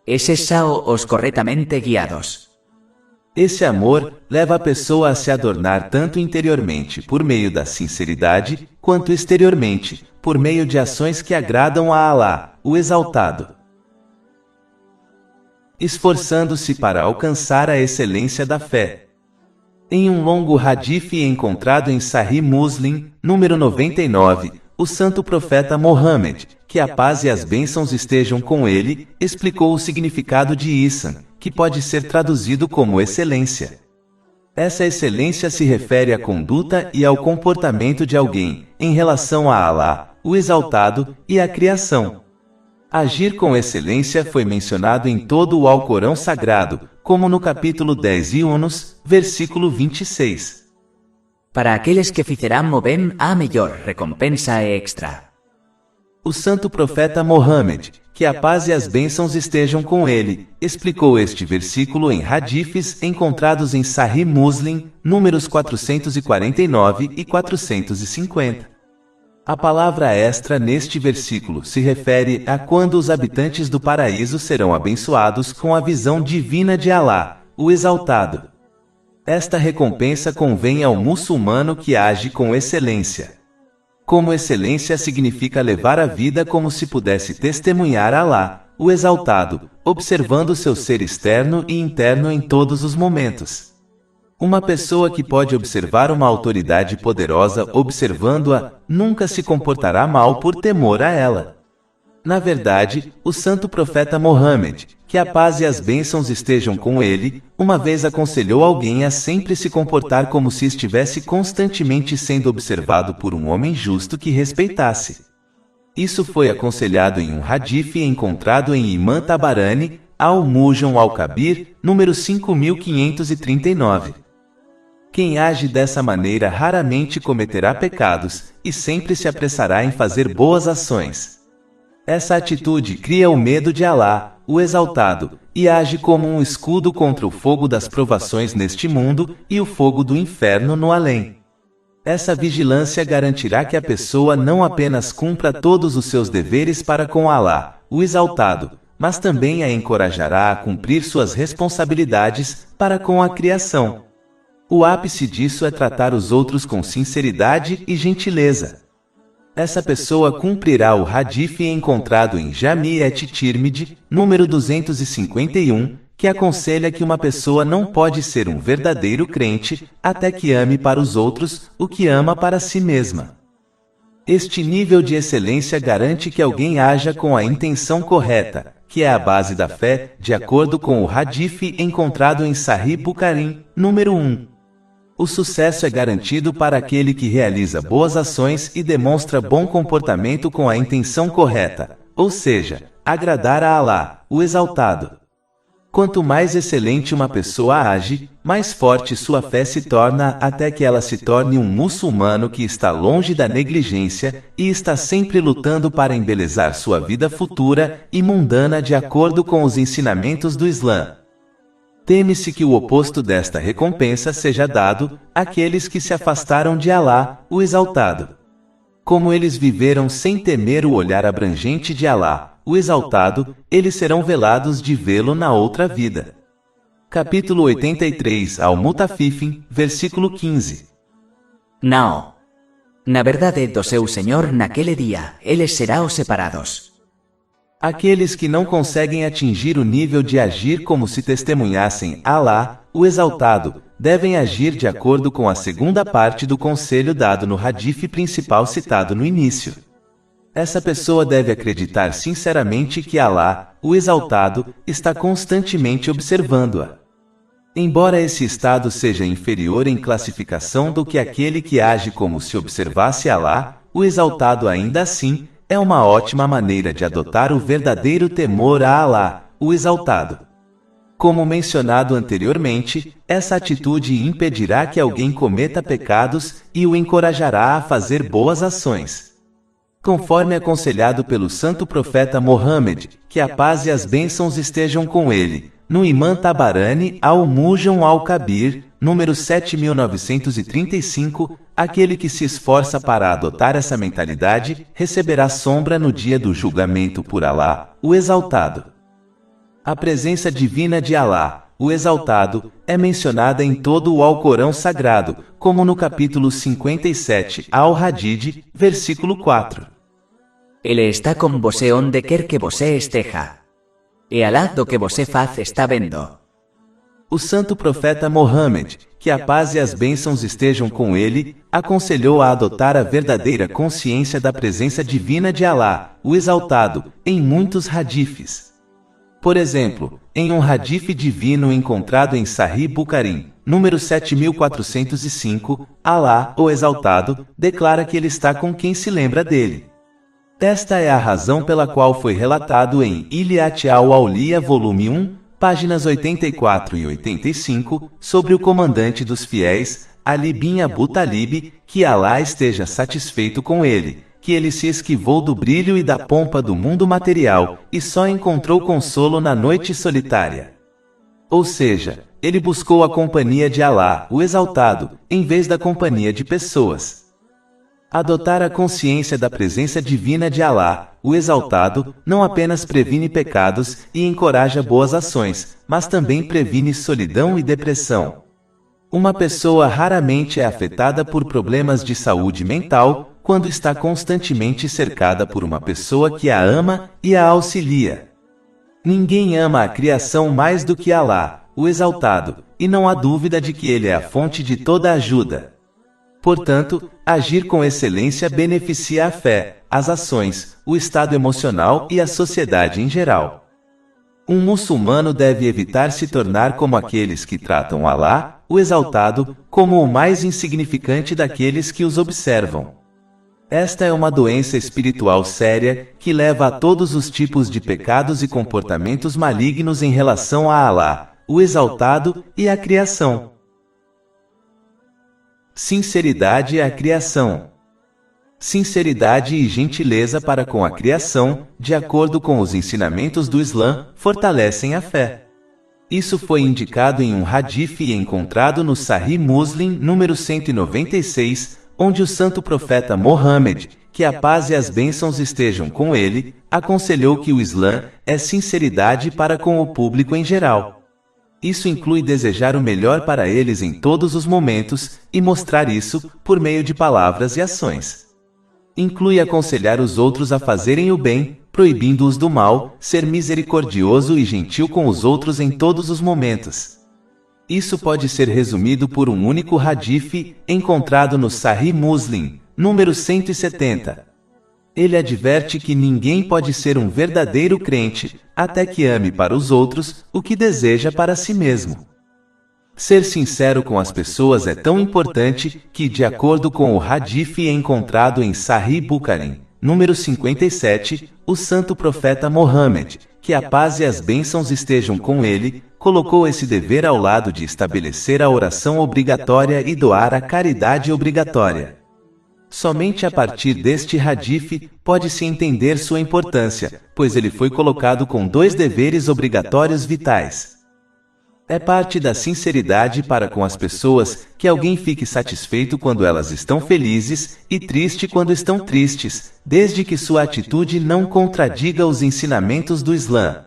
Eses sao os corretamente guiados. Esse amor leva a pessoa a se adornar tanto interiormente por meio da sinceridade, quanto exteriormente, por meio de ações que agradam a Alá, o Exaltado, esforçando-se para alcançar a excelência da fé. Em um longo hadith encontrado em Sahih Muslim, número 99, o santo profeta Mohammed, que a paz e as bênçãos estejam com ele, explicou o significado de Ihsan, que pode ser traduzido como excelência. Essa excelência se refere à conduta e ao comportamento de alguém, em relação a Alá, o Exaltado, e à criação. Agir com excelência foi mencionado em todo o Alcorão Sagrado, como no capítulo 10 Yunus, versículo 26. Para aqueles que fizeram o bem, há melhor recompensa e extra. O santo profeta Mohammed, que a paz e as bênçãos estejam com ele, explicou este versículo em hadiths encontrados em Sahih Muslim, números 449 e 450. A palavra extra neste versículo se refere a quando os habitantes do paraíso serão abençoados com a visão divina de Alá, o Exaltado. Esta recompensa convém ao muçulmano que age com excelência. Como excelência significa levar a vida como se pudesse testemunhar Alá, o Exaltado, observando seu ser externo e interno em todos os momentos. Uma pessoa que pode observar uma autoridade poderosa observando-a, nunca se comportará mal por temor a ela. Na verdade, o santo profeta Mohammed, que a paz e as bênçãos estejam com ele, uma vez aconselhou alguém a sempre se comportar como se estivesse constantemente sendo observado por um homem justo que respeitasse. Isso foi aconselhado em um hadith encontrado em Imam Tabarani, Al-Mujam Al-Kabir, número 5539. Quem age dessa maneira raramente cometerá pecados, e sempre se apressará em fazer boas ações. Essa atitude cria o medo de Alá, o Exaltado, e age como um escudo contra o fogo das provações neste mundo e o fogo do inferno no além. Essa vigilância garantirá que a pessoa não apenas cumpra todos os seus deveres para com Alá, o Exaltado, mas também a encorajará a cumprir suas responsabilidades para com a criação. O ápice disso é tratar os outros com sinceridade e gentileza. Essa pessoa cumprirá o hadith encontrado em Jami et-Tirmidhi, número 251, que aconselha que uma pessoa não pode ser um verdadeiro crente até que ame para os outros o que ama para si mesma. Este nível de excelência garante que alguém haja com a intenção correta, que é a base da fé, de acordo com o hadith encontrado em Sahih Bukhari, número 1. O sucesso é garantido para aquele que realiza boas ações e demonstra bom comportamento com a intenção correta, ou seja, agradar a Alá, o Exaltado. Quanto mais excelente uma pessoa age, mais forte sua fé se torna até que ela se torne um muçulmano que está longe da negligência e está sempre lutando para embelezar sua vida futura e mundana de acordo com os ensinamentos do Islã. Teme-se que o oposto desta recompensa seja dado àqueles que se afastaram de Alá, o Exaltado. Como eles viveram sem temer o olhar abrangente de Alá, o Exaltado, eles serão velados de vê-lo na outra vida. Capítulo 83 Al-Mutaffifin, versículo 15. Não. Na verdade do seu Senhor naquele dia, eles serão os separados. Aqueles que não conseguem atingir o nível de agir como se testemunhassem Alá, o Exaltado, devem agir de acordo com a segunda parte do conselho dado no hadith principal citado no início. Essa pessoa deve acreditar sinceramente que Alá, o Exaltado, está constantemente observando-a. Embora esse estado seja inferior em classificação do que aquele que age como se observasse Alá, o Exaltado ainda assim, é uma ótima maneira de adotar o verdadeiro temor a Alá, o Exaltado. Como mencionado anteriormente, essa atitude impedirá que alguém cometa pecados e o encorajará a fazer boas ações. conforme aconselhado pelo santo profeta Mohammed, que a paz e as bênçãos estejam com ele, no Imam Tabarani al-Mujam al-Kabir, número 7935, aquele que se esforça para adotar essa mentalidade, receberá sombra no dia do julgamento por Alá, o Exaltado. A presença divina de Alá, o Exaltado, é mencionada em todo o Alcorão Sagrado, como no capítulo 57, Al-Hadid, versículo 4. Ele está com você onde quer que você esteja. E Alá do que você faz está vendo. O santo profeta Mohammed, que a paz e as bênçãos estejam com ele, aconselhou a adotar a verdadeira consciência da presença divina de Alá, o Exaltado, em muitos hadifes. Por exemplo, em um hadith divino encontrado em Sahih Bukhari, número 7405, Alá, o Exaltado, declara que ele está com quem se lembra dele. Esta é a razão pela qual foi relatado em Ilyat al-Awliya, volume 1, páginas 84 e 85, sobre o comandante dos fiéis, Ali bin Abu Talib, que Alá esteja satisfeito com ele, que ele se esquivou do brilho e da pompa do mundo material, e só encontrou consolo na noite solitária. Ou seja, ele buscou a companhia de Alá, o Exaltado, em vez da companhia de pessoas. Adotar a consciência da presença divina de Alá, o Exaltado, não apenas previne pecados e encoraja boas ações, mas também previne solidão e depressão. Uma pessoa raramente é afetada por problemas de saúde mental quando está constantemente cercada por uma pessoa que a ama e a auxilia. Ninguém ama a criação mais do que Alá, o Exaltado, e não há dúvida de que ele é a fonte de toda ajuda. Portanto, agir com excelência beneficia a fé, as ações, o estado emocional e a sociedade em geral. Um muçulmano deve evitar se tornar como aqueles que tratam Alá, o Exaltado, como o mais insignificante daqueles que os observam. Esta é uma doença espiritual séria, que leva a todos os tipos de pecados e comportamentos malignos em relação a Alá, o Exaltado, e à criação. Sinceridade à criação. Sinceridade e gentileza para com a criação, de acordo com os ensinamentos do Islã, fortalecem a fé. Isso foi indicado em um hadith encontrado no Sahih Muslim, número 196, onde o santo profeta Mohammed, que a paz e as bênçãos estejam com ele, aconselhou que o Islã é sinceridade para com o público em geral. Isso inclui desejar o melhor para eles em todos os momentos, e mostrar isso por meio de palavras e ações. Inclui aconselhar os outros a fazerem o bem, proibindo-os do mal, ser misericordioso e gentil com os outros em todos os momentos. Isso pode ser resumido por um único hadith, encontrado no Sahih Muslim, número 170. Ele adverte que ninguém pode ser um verdadeiro crente, até que ame para os outros o que deseja para si mesmo. Ser sincero com as pessoas é tão importante que, de acordo com o hadith encontrado em Sahih Bukhari, número 57, o santo profeta Mohammed, que a paz e as bênçãos estejam com ele, colocou esse dever ao lado de estabelecer a oração obrigatória e doar a caridade obrigatória. Somente a partir deste hadith pode-se entender sua importância, pois ele foi colocado com dois deveres obrigatórios vitais. É parte da sinceridade para com as pessoas que alguém fique satisfeito quando elas estão felizes e triste quando estão tristes, desde que sua atitude não contradiga os ensinamentos do Islã.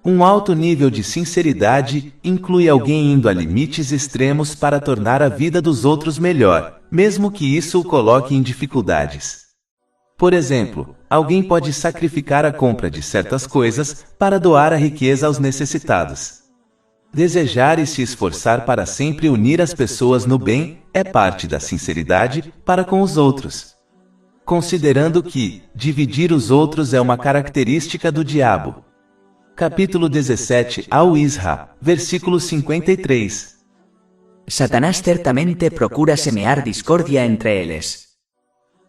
Um alto nível de sinceridade inclui alguém indo a limites extremos para tornar a vida dos outros melhor, mesmo que isso o coloque em dificuldades. Por exemplo, alguém pode sacrificar a compra de certas coisas para doar a riqueza aos necessitados. Desejar e se esforçar para sempre unir as pessoas no bem é parte da sinceridade para com os outros. Considerando que dividir os outros é uma característica do diabo. Capítulo 17, Al-Isra, versículo 53. Satanás certamente procura semear discórdia entre eles.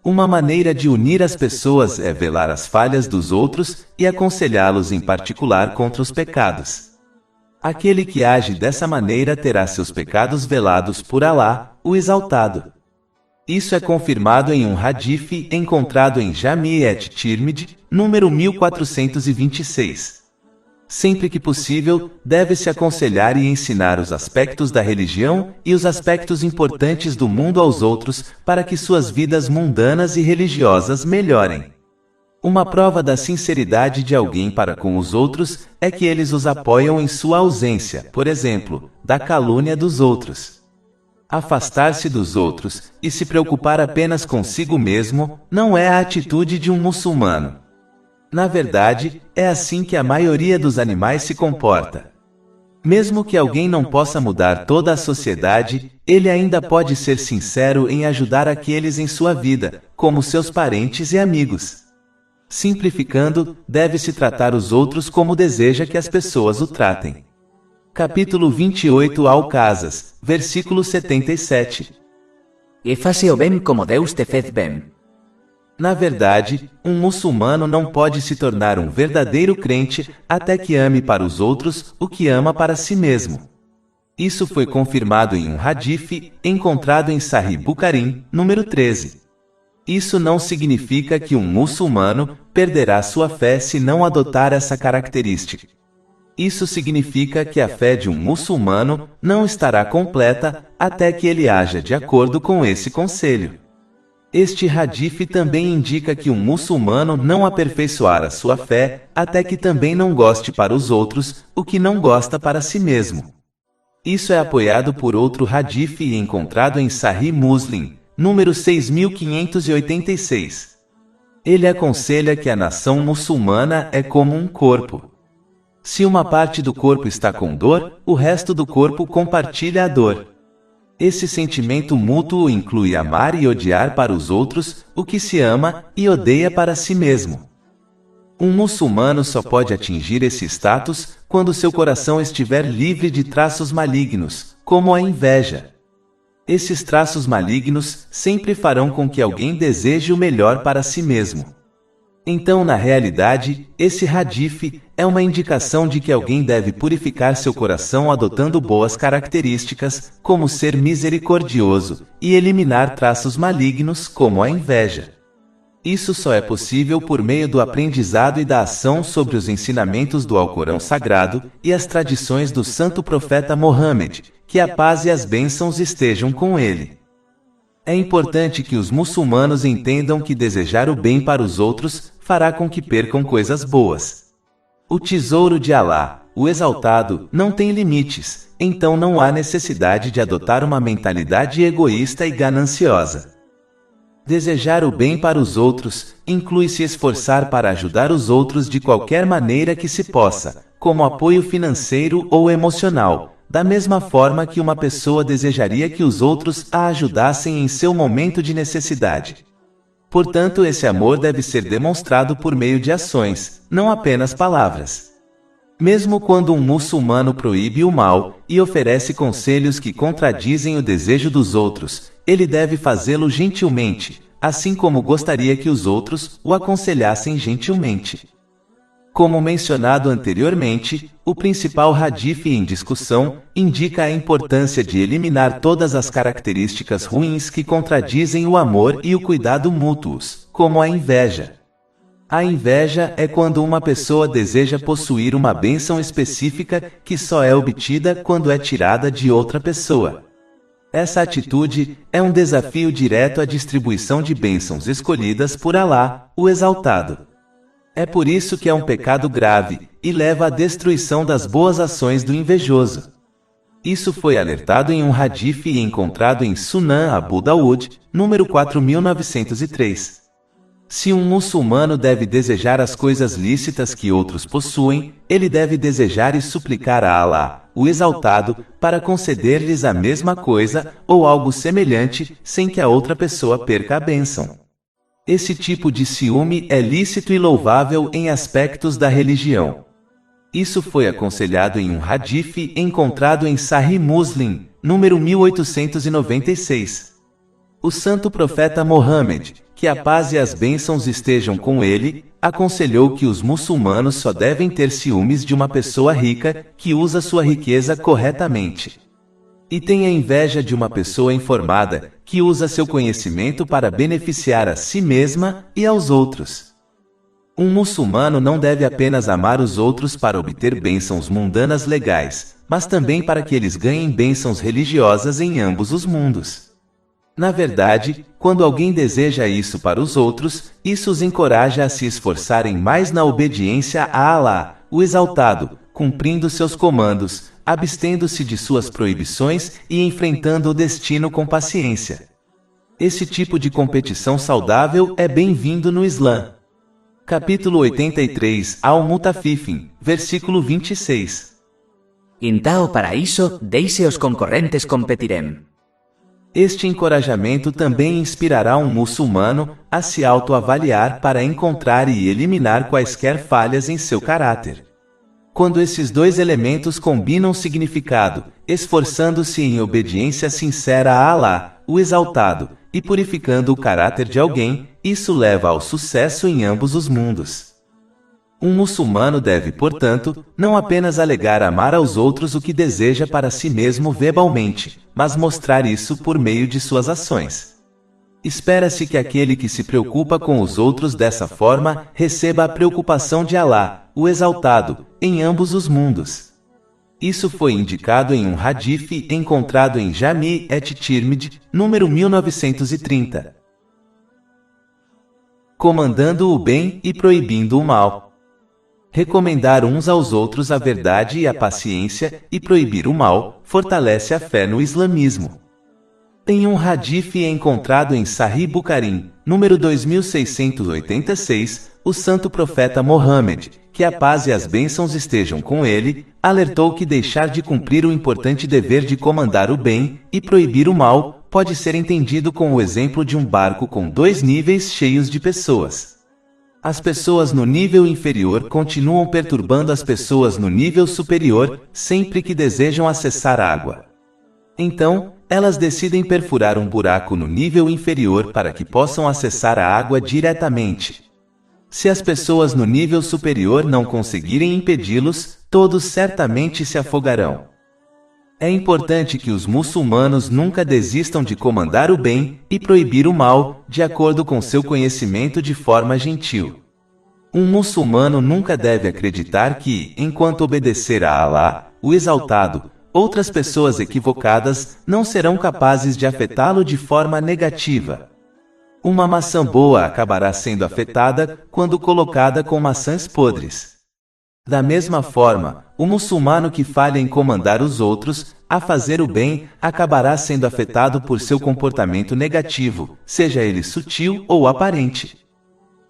Uma maneira de unir as pessoas é velar as falhas dos outros e aconselhá-los em particular contra os pecados. Aquele que age dessa maneira terá seus pecados velados por Alá, o Exaltado. Isso é confirmado em um hadith encontrado em Jami' et-Tirmidhi, número 1426. Sempre que possível, deve-se aconselhar e ensinar os aspectos da religião e os aspectos importantes do mundo aos outros, para que suas vidas mundanas e religiosas melhorem. Uma prova da sinceridade de alguém para com os outros é que eles os apoiam em sua ausência, por exemplo, da calúnia dos outros. Afastar-se dos outros e se preocupar apenas consigo mesmo não é a atitude de um muçulmano. Na verdade, é assim que a maioria dos animais se comporta. Mesmo que alguém não possa mudar toda a sociedade, ele ainda pode ser sincero em ajudar aqueles em sua vida, como seus parentes e amigos. Simplificando, deve-se tratar os outros como deseja que as pessoas o tratem. Capítulo 28 Al-Casas, versículo 77. E faça o bem como Deus te fez bem. Na verdade, um muçulmano não pode se tornar um verdadeiro crente até que ame para os outros o que ama para si mesmo. Isso foi confirmado em um hadith encontrado em Sahih Bukhari, número 13. Isso não significa que um muçulmano perderá sua fé se não adotar essa característica. Isso significa que a fé de um muçulmano não estará completa até que ele haja de acordo com esse conselho. Este hadith também indica que um muçulmano não aperfeiçoará sua fé até que também não goste para os outros o que não gosta para si mesmo. Isso é apoiado por outro hadith encontrado em Sahih Muslim, número 6586. Ele aconselha que a nação muçulmana é como um corpo. Se uma parte do corpo está com dor, o resto do corpo compartilha a dor. Esse sentimento mútuo inclui amar e odiar para os outros o que se ama e odeia para si mesmo. Um muçulmano só pode atingir esse status quando seu coração estiver livre de traços malignos, como a inveja. Esses traços malignos sempre farão com que alguém deseje o melhor para si mesmo. Então, na realidade, esse hadith é uma indicação de que alguém deve purificar seu coração adotando boas características, como ser misericordioso, e eliminar traços malignos, como a inveja. Isso só é possível por meio do aprendizado e da ação sobre os ensinamentos do Alcorão Sagrado e as tradições do Santo Profeta Mohammed, que a paz e as bênçãos estejam com ele. É importante que os muçulmanos entendam que desejar o bem para os outros fará com que percam coisas boas. O tesouro de Alá, o Exaltado, não tem limites, então não há necessidade de adotar uma mentalidade egoísta e gananciosa. Desejar o bem para os outros inclui se esforçar para ajudar os outros de qualquer maneira que se possa, como apoio financeiro ou emocional, da mesma forma que uma pessoa desejaria que os outros a ajudassem em seu momento de necessidade. Portanto, esse amor deve ser demonstrado por meio de ações, não apenas palavras. Mesmo quando um muçulmano proíbe o mal e oferece conselhos que contradizem o desejo dos outros, ele deve fazê-lo gentilmente, assim como gostaria que os outros o aconselhassem gentilmente. Como mencionado anteriormente, o principal hadith em discussão indica a importância de eliminar todas as características ruins que contradizem o amor e o cuidado mútuos, como a inveja. A inveja é quando uma pessoa deseja possuir uma bênção específica que só é obtida quando é tirada de outra pessoa. Essa atitude é um desafio direto à distribuição de bênçãos escolhidas por Alá, o Exaltado. É por isso que é um pecado grave, e leva à destruição das boas ações do invejoso. Isso foi alertado em um hadith encontrado em Sunan Abu Dawud, número 4903. Se um muçulmano deve desejar as coisas lícitas que outros possuem, ele deve desejar e suplicar a Alá, o Exaltado, para conceder-lhes a mesma coisa, ou algo semelhante, sem que a outra pessoa perca a bênção. Esse tipo de ciúme é lícito e louvável em aspectos da religião. Isso foi aconselhado em um hadith encontrado em Sahih Muslim, número 1896. O santo profeta Mohammed, que a paz e as bênçãos estejam com ele, aconselhou que os muçulmanos só devem ter ciúmes de uma pessoa rica que usa sua riqueza corretamente. E tenha inveja de uma pessoa informada, que usa seu conhecimento para beneficiar a si mesma e aos outros. Um muçulmano não deve apenas amar os outros para obter bênçãos mundanas legais, mas também para que eles ganhem bênçãos religiosas em ambos os mundos. Na verdade, quando alguém deseja isso para os outros, isso os encoraja a se esforçarem mais na obediência a Alá, o Exaltado, cumprindo seus comandos, abstendo-se de suas proibições e enfrentando o destino com paciência. Esse tipo de competição saudável é bem-vindo no Islã. Capítulo 83, Al-Mutaffifin, versículo 26. In tal paraíso, deixe os concorrentes competirem. Este encorajamento também inspirará um muçulmano a se autoavaliar para encontrar e eliminar quaisquer falhas em seu caráter. Quando esses dois elementos combinam significado, esforçando-se em obediência sincera a Alá, o Exaltado, e purificando o caráter de alguém, isso leva ao sucesso em ambos os mundos. Um muçulmano deve, portanto, não apenas alegar amar aos outros o que deseja para si mesmo verbalmente, mas mostrar isso por meio de suas ações. Espera-se que aquele que se preocupa com os outros dessa forma receba a preocupação de Alá, o Exaltado, em ambos os mundos. Isso foi indicado em um hadith encontrado em Jami' et-Tirmidhi, número 1930. Comandando o bem e proibindo o mal. Recomendar uns aos outros a verdade e a paciência, e proibir o mal, fortalece a fé no islamismo. Em um hadith encontrado em Sahih Bukhari, número 2686, o santo profeta Mohammed, que a paz e as bênçãos estejam com ele, alertou que deixar de cumprir o importante dever de comandar o bem e proibir o mal pode ser entendido com o exemplo de um barco com dois níveis cheios de pessoas. As pessoas no nível inferior continuam perturbando as pessoas no nível superior sempre que desejam acessar água. Então, elas decidem perfurar um buraco no nível inferior para que possam acessar a água diretamente. Se as pessoas no nível superior não conseguirem impedi-los, todos certamente se afogarão. É importante que os muçulmanos nunca desistam de comandar o bem e proibir o mal, de acordo com seu conhecimento de forma gentil. Um muçulmano nunca deve acreditar que, enquanto obedecer a Alá, o Exaltado, outras pessoas equivocadas não serão capazes de afetá-lo de forma negativa. Uma maçã boa acabará sendo afetada quando colocada com maçãs podres. Da mesma forma, o muçulmano que falha em comandar os outros a fazer o bem acabará sendo afetado por seu comportamento negativo, seja ele sutil ou aparente.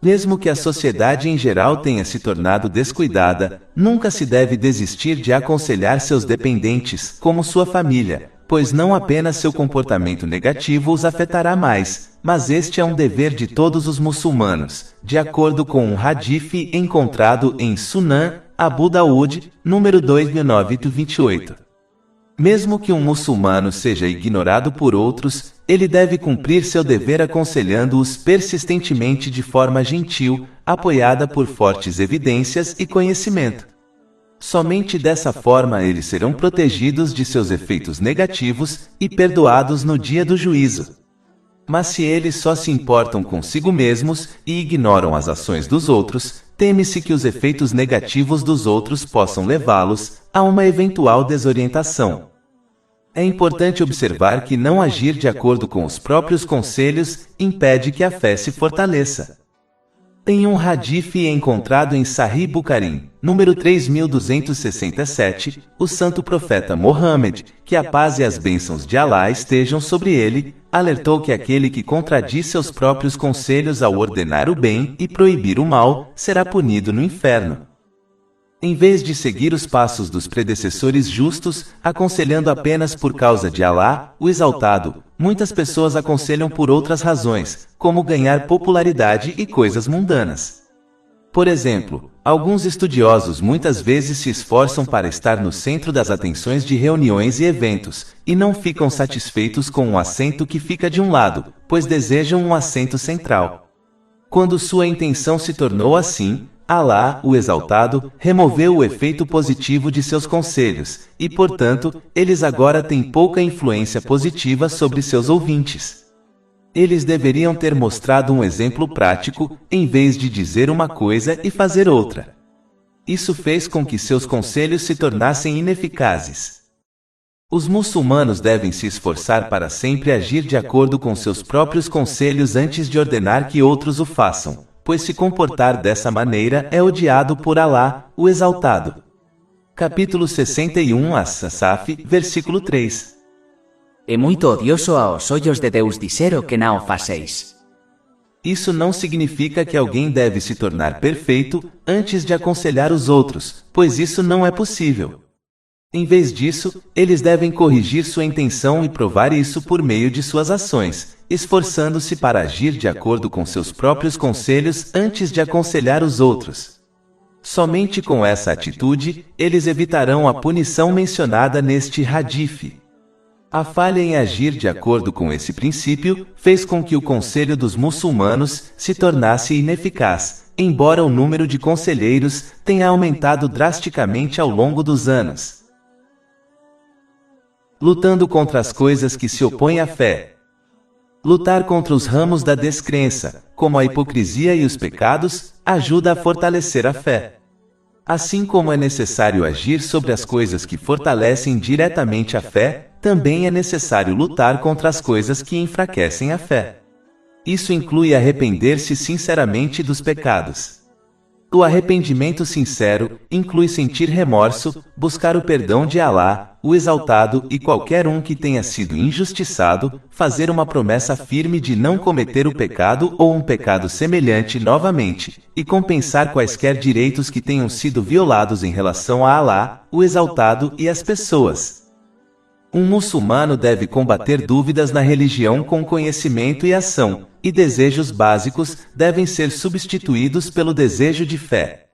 Mesmo que a sociedade em geral tenha se tornado descuidada, nunca se deve desistir de aconselhar seus dependentes, como sua família, pois não apenas seu comportamento negativo os afetará mais, mas este é um dever de todos os muçulmanos, de acordo com um hadith encontrado em Sunan Abu Daud, número 2928. Mesmo que um muçulmano seja ignorado por outros, ele deve cumprir seu dever aconselhando-os persistentemente de forma gentil, apoiada por fortes evidências e conhecimento. Somente dessa forma eles serão protegidos de seus efeitos negativos e perdoados no dia do juízo. Mas se eles só se importam consigo mesmos e ignoram as ações dos outros, teme-se que os efeitos negativos dos outros possam levá-los a uma eventual desorientação. É importante observar que não agir de acordo com os próprios conselhos impede que a fé se fortaleça. Em um hadith encontrado em Sahih Bukhari, número 3267, o santo profeta Mohammed, que a paz e as bênçãos de Alá estejam sobre ele, alertou que aquele que contradiz seus próprios conselhos ao ordenar o bem e proibir o mal, será punido no inferno. Em vez de seguir os passos dos predecessores justos, aconselhando apenas por causa de Alá, o Exaltado, muitas pessoas aconselham por outras razões, como ganhar popularidade e coisas mundanas. Por exemplo, alguns estudiosos muitas vezes se esforçam para estar no centro das atenções de reuniões e eventos, e não ficam satisfeitos com um assento que fica de um lado, pois desejam um assento central. Quando sua intenção se tornou assim, Alá, o Exaltado, removeu o efeito positivo de seus conselhos, e portanto, eles agora têm pouca influência positiva sobre seus ouvintes. Eles deveriam ter mostrado um exemplo prático, em vez de dizer uma coisa e fazer outra. Isso fez com que seus conselhos se tornassem ineficazes. Os muçulmanos devem se esforçar para sempre agir de acordo com seus próprios conselhos antes de ordenar que outros o façam, pois se comportar dessa maneira é odiado por Alá, o Exaltado. Capítulo 61 As-Safat, versículo 3. É muito odioso aos olhos de Deus dizer o que não faceis. Isso não significa que alguém deve se tornar perfeito antes de aconselhar os outros, pois isso não é possível. Em vez disso, eles devem corrigir sua intenção e provar isso por meio de suas ações, esforçando-se para agir de acordo com seus próprios conselhos antes de aconselhar os outros. Somente com essa atitude, eles evitarão a punição mencionada neste hadith. A falha em agir de acordo com esse princípio fez com que o conselho dos muçulmanos se tornasse ineficaz, embora o número de conselheiros tenha aumentado drasticamente ao longo dos anos. Lutando contra as coisas que se opõem à fé. Lutar contra os ramos da descrença, como a hipocrisia e os pecados, ajuda a fortalecer a fé. Assim como é necessário agir sobre as coisas que fortalecem diretamente a fé, também é necessário lutar contra as coisas que enfraquecem a fé. Isso inclui arrepender-se sinceramente dos pecados. O arrependimento sincero inclui sentir remorso, buscar o perdão de Alá, o Exaltado, e qualquer um que tenha sido injustiçado, fazer uma promessa firme de não cometer o pecado ou um pecado semelhante novamente, e compensar quaisquer direitos que tenham sido violados em relação a Alá, o Exaltado, e as pessoas. Um muçulmano deve combater dúvidas na religião com conhecimento e ação, e desejos básicos devem ser substituídos pelo desejo de fé.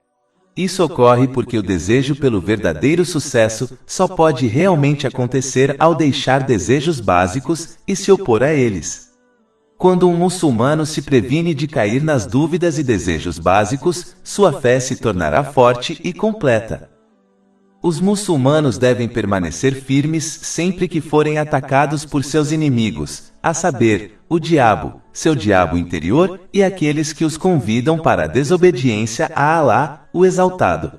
Isso ocorre porque o desejo pelo verdadeiro sucesso só pode realmente acontecer ao deixar desejos básicos e se opor a eles. Quando um muçulmano se previne de cair nas dúvidas e desejos básicos, sua fé se tornará forte e completa. Os muçulmanos devem permanecer firmes sempre que forem atacados por seus inimigos, a saber, o diabo, seu diabo interior e aqueles que os convidam para a desobediência a Alá, o Exaltado.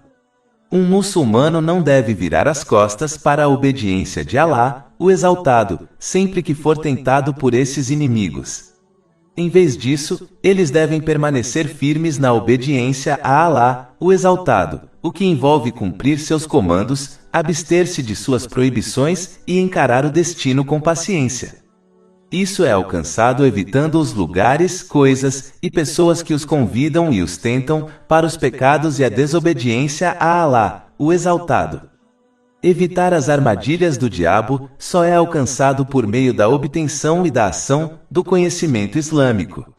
Um muçulmano não deve virar as costas para a obediência de Alá, o Exaltado, sempre que for tentado por esses inimigos. Em vez disso, eles devem permanecer firmes na obediência a Alá, o Exaltado, o que envolve cumprir seus comandos, abster-se de suas proibições e encarar o destino com paciência. Isso é alcançado evitando os lugares, coisas e pessoas que os convidam e os tentam para os pecados e a desobediência a Alá, o Exaltado. Evitar as armadilhas do diabo só é alcançado por meio da obtenção e da ação do conhecimento islâmico.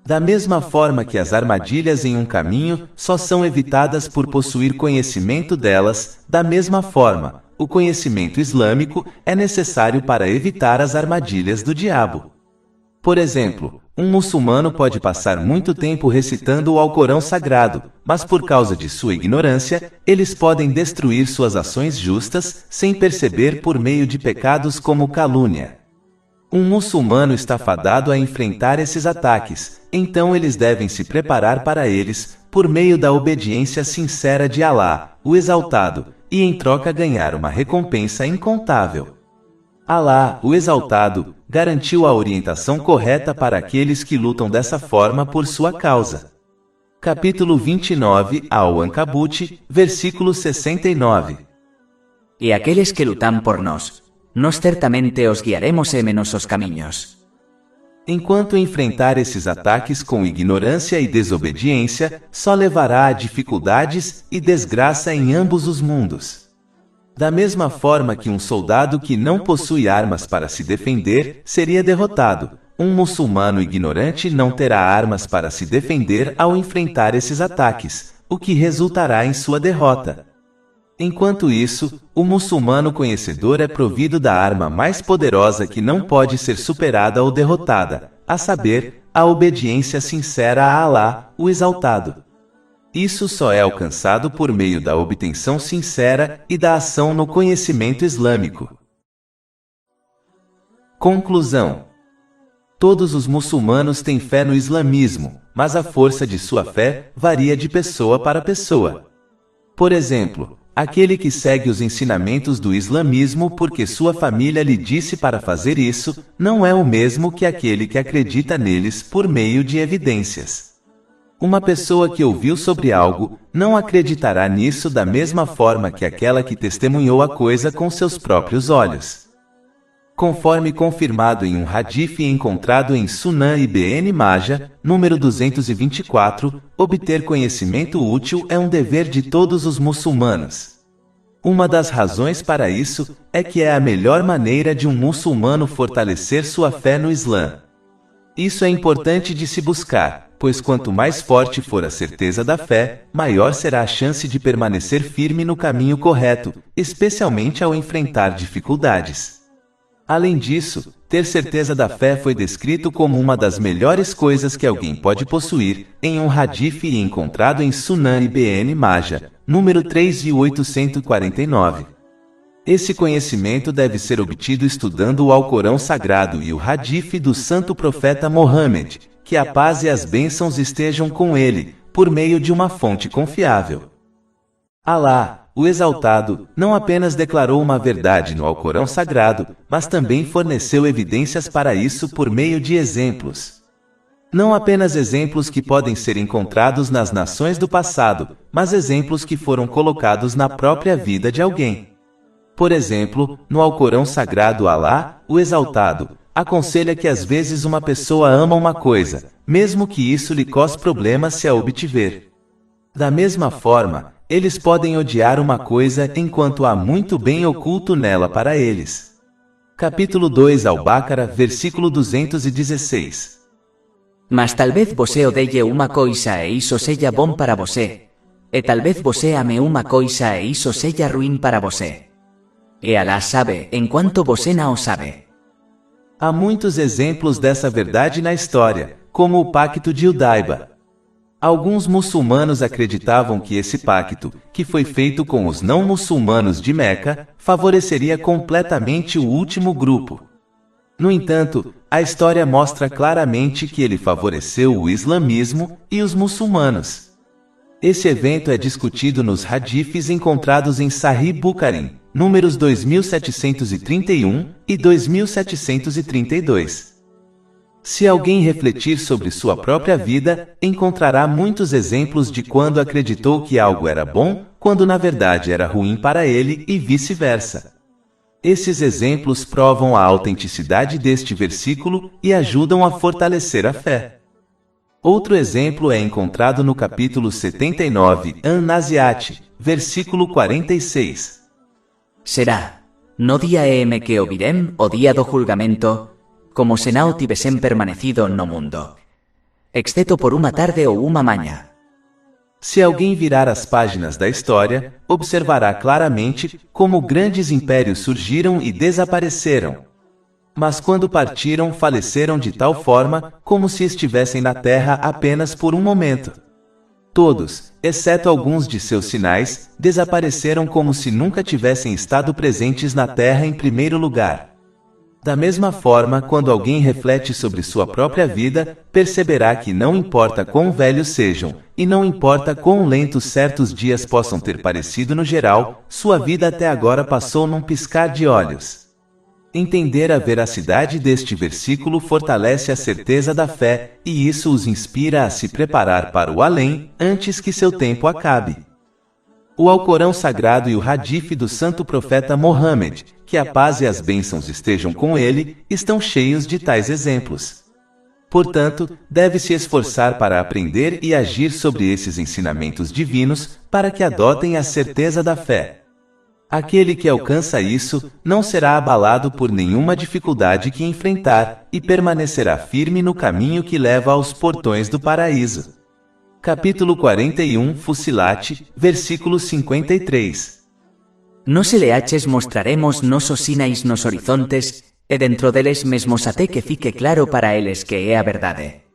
Da mesma forma que as armadilhas em um caminho só são evitadas por possuir conhecimento delas, da mesma forma, o conhecimento islâmico é necessário para evitar as armadilhas do diabo. Por exemplo, um muçulmano pode passar muito tempo recitando o Alcorão Sagrado, mas por causa de sua ignorância, eles podem destruir suas ações justas, sem perceber por meio de pecados como calúnia. Um muçulmano está fadado a enfrentar esses ataques, então eles devem se preparar para eles, por meio da obediência sincera de Alá, o Exaltado, e em troca ganhar uma recompensa incontável. Alá, o Exaltado, garantiu a orientação correta para aqueles que lutam dessa forma por sua causa. Capítulo 29, Al-Ankabut, versículo 69. E aqueles que lutam por nós certamente os guiaremos em os caminhos. Enquanto enfrentar esses ataques com ignorância e desobediência, só levará a dificuldades e desgraça em ambos os mundos. Da mesma forma que um soldado que não possui armas para se defender seria derrotado, um muçulmano ignorante não terá armas para se defender ao enfrentar esses ataques, o que resultará em sua derrota. Enquanto isso, o muçulmano conhecedor é provido da arma mais poderosa que não pode ser superada ou derrotada, a saber, a obediência sincera a Alá, o Exaltado. Isso só é alcançado por meio da obtenção sincera e da ação no conhecimento islâmico. Conclusão: todos os muçulmanos têm fé no islamismo, mas a força de sua fé varia de pessoa para pessoa. Por exemplo, aquele que segue os ensinamentos do islamismo porque sua família lhe disse para fazer isso, não é o mesmo que aquele que acredita neles por meio de evidências. Uma pessoa que ouviu sobre algo, não acreditará nisso da mesma forma que aquela que testemunhou a coisa com seus próprios olhos. Conforme confirmado em um hadith encontrado em Sunan Ibn Majah, número 224, obter conhecimento útil é um dever de todos os muçulmanos. Uma das razões para isso é que é a melhor maneira de um muçulmano fortalecer sua fé no Islã. Isso é importante de se buscar, pois quanto mais forte for a certeza da fé, maior será a chance de permanecer firme no caminho correto, especialmente ao enfrentar dificuldades. Além disso, ter certeza da fé foi descrito como uma das melhores coisas que alguém pode possuir, em um hadith encontrado em Sunan Ibn Majah, número 3849. Esse conhecimento deve ser obtido estudando o Alcorão Sagrado e o hadith do Santo Profeta Mohammed, que a paz e as bênçãos estejam com ele, por meio de uma fonte confiável. Alá, o Exaltado, não apenas declarou uma verdade no Alcorão Sagrado, mas também forneceu evidências para isso por meio de exemplos. Não apenas exemplos que podem ser encontrados nas nações do passado, mas exemplos que foram colocados na própria vida de alguém. Por exemplo, no Alcorão Sagrado, Alá, o Exaltado, aconselha que às vezes uma pessoa ama uma coisa, mesmo que isso lhe cause problemas se a obtiver. Da mesma forma, eles podem odiar uma coisa enquanto há muito bem oculto nela para eles. Capítulo 2 Al-Baqarah, versículo 216. Mas talvez você odeie uma coisa e isso seja bom para você, e talvez você ame uma coisa e isso seja ruim para você. E Alá sabe, enquanto você não o sabe. Há muitos exemplos dessa verdade na história, como o Pacto de Hudaiba. Alguns muçulmanos acreditavam que esse pacto, que foi feito com os não-muçulmanos de Meca, favoreceria completamente o último grupo. No entanto, a história mostra claramente que ele favoreceu o islamismo e os muçulmanos. Esse evento é discutido nos hadiths encontrados em Sahih Bukhari, números 2731 e 2732. Se alguém refletir sobre sua própria vida, encontrará muitos exemplos de quando acreditou que algo era bom, quando na verdade era ruim para ele e vice-versa. Esses exemplos provam a autenticidade deste versículo e ajudam a fortalecer a fé. Outro exemplo é encontrado no capítulo 79, An-Naziat, versículo 46. Será, no dia em que ouvirem o dia do julgamento, como se não tivessem permanecido no mundo, exceto por uma tarde ou uma manhã. Se alguém virar as páginas da história, observará claramente como grandes impérios surgiram e desapareceram. Mas quando partiram, faleceram de tal forma, como se estivessem na terra apenas por um momento. Todos, exceto alguns de seus sinais, desapareceram como se nunca tivessem estado presentes na terra em primeiro lugar. Da mesma forma, quando alguém reflete sobre sua própria vida, perceberá que não importa quão velhos sejam, e não importa quão lentos certos dias possam ter parecido no geral, sua vida até agora passou num piscar de olhos. Entender a veracidade deste versículo fortalece a certeza da fé, e isso os inspira a se preparar para o além, antes que seu tempo acabe. O Alcorão Sagrado e o Hadith do Santo Profeta Mohammed, que a paz e as bênçãos estejam com ele, estão cheios de tais exemplos. Portanto, deve se esforçar para aprender e agir sobre esses ensinamentos divinos, para que adotem a certeza da fé. Aquele que alcança isso, não será abalado por nenhuma dificuldade que enfrentar, e permanecerá firme no caminho que leva aos portões do paraíso. Capítulo 41, Fusilat, versículo 53. No se le haches mostraremos nosos sinais nos horizontes, e dentro deles mesmos até que fique claro para eles que é a verdade.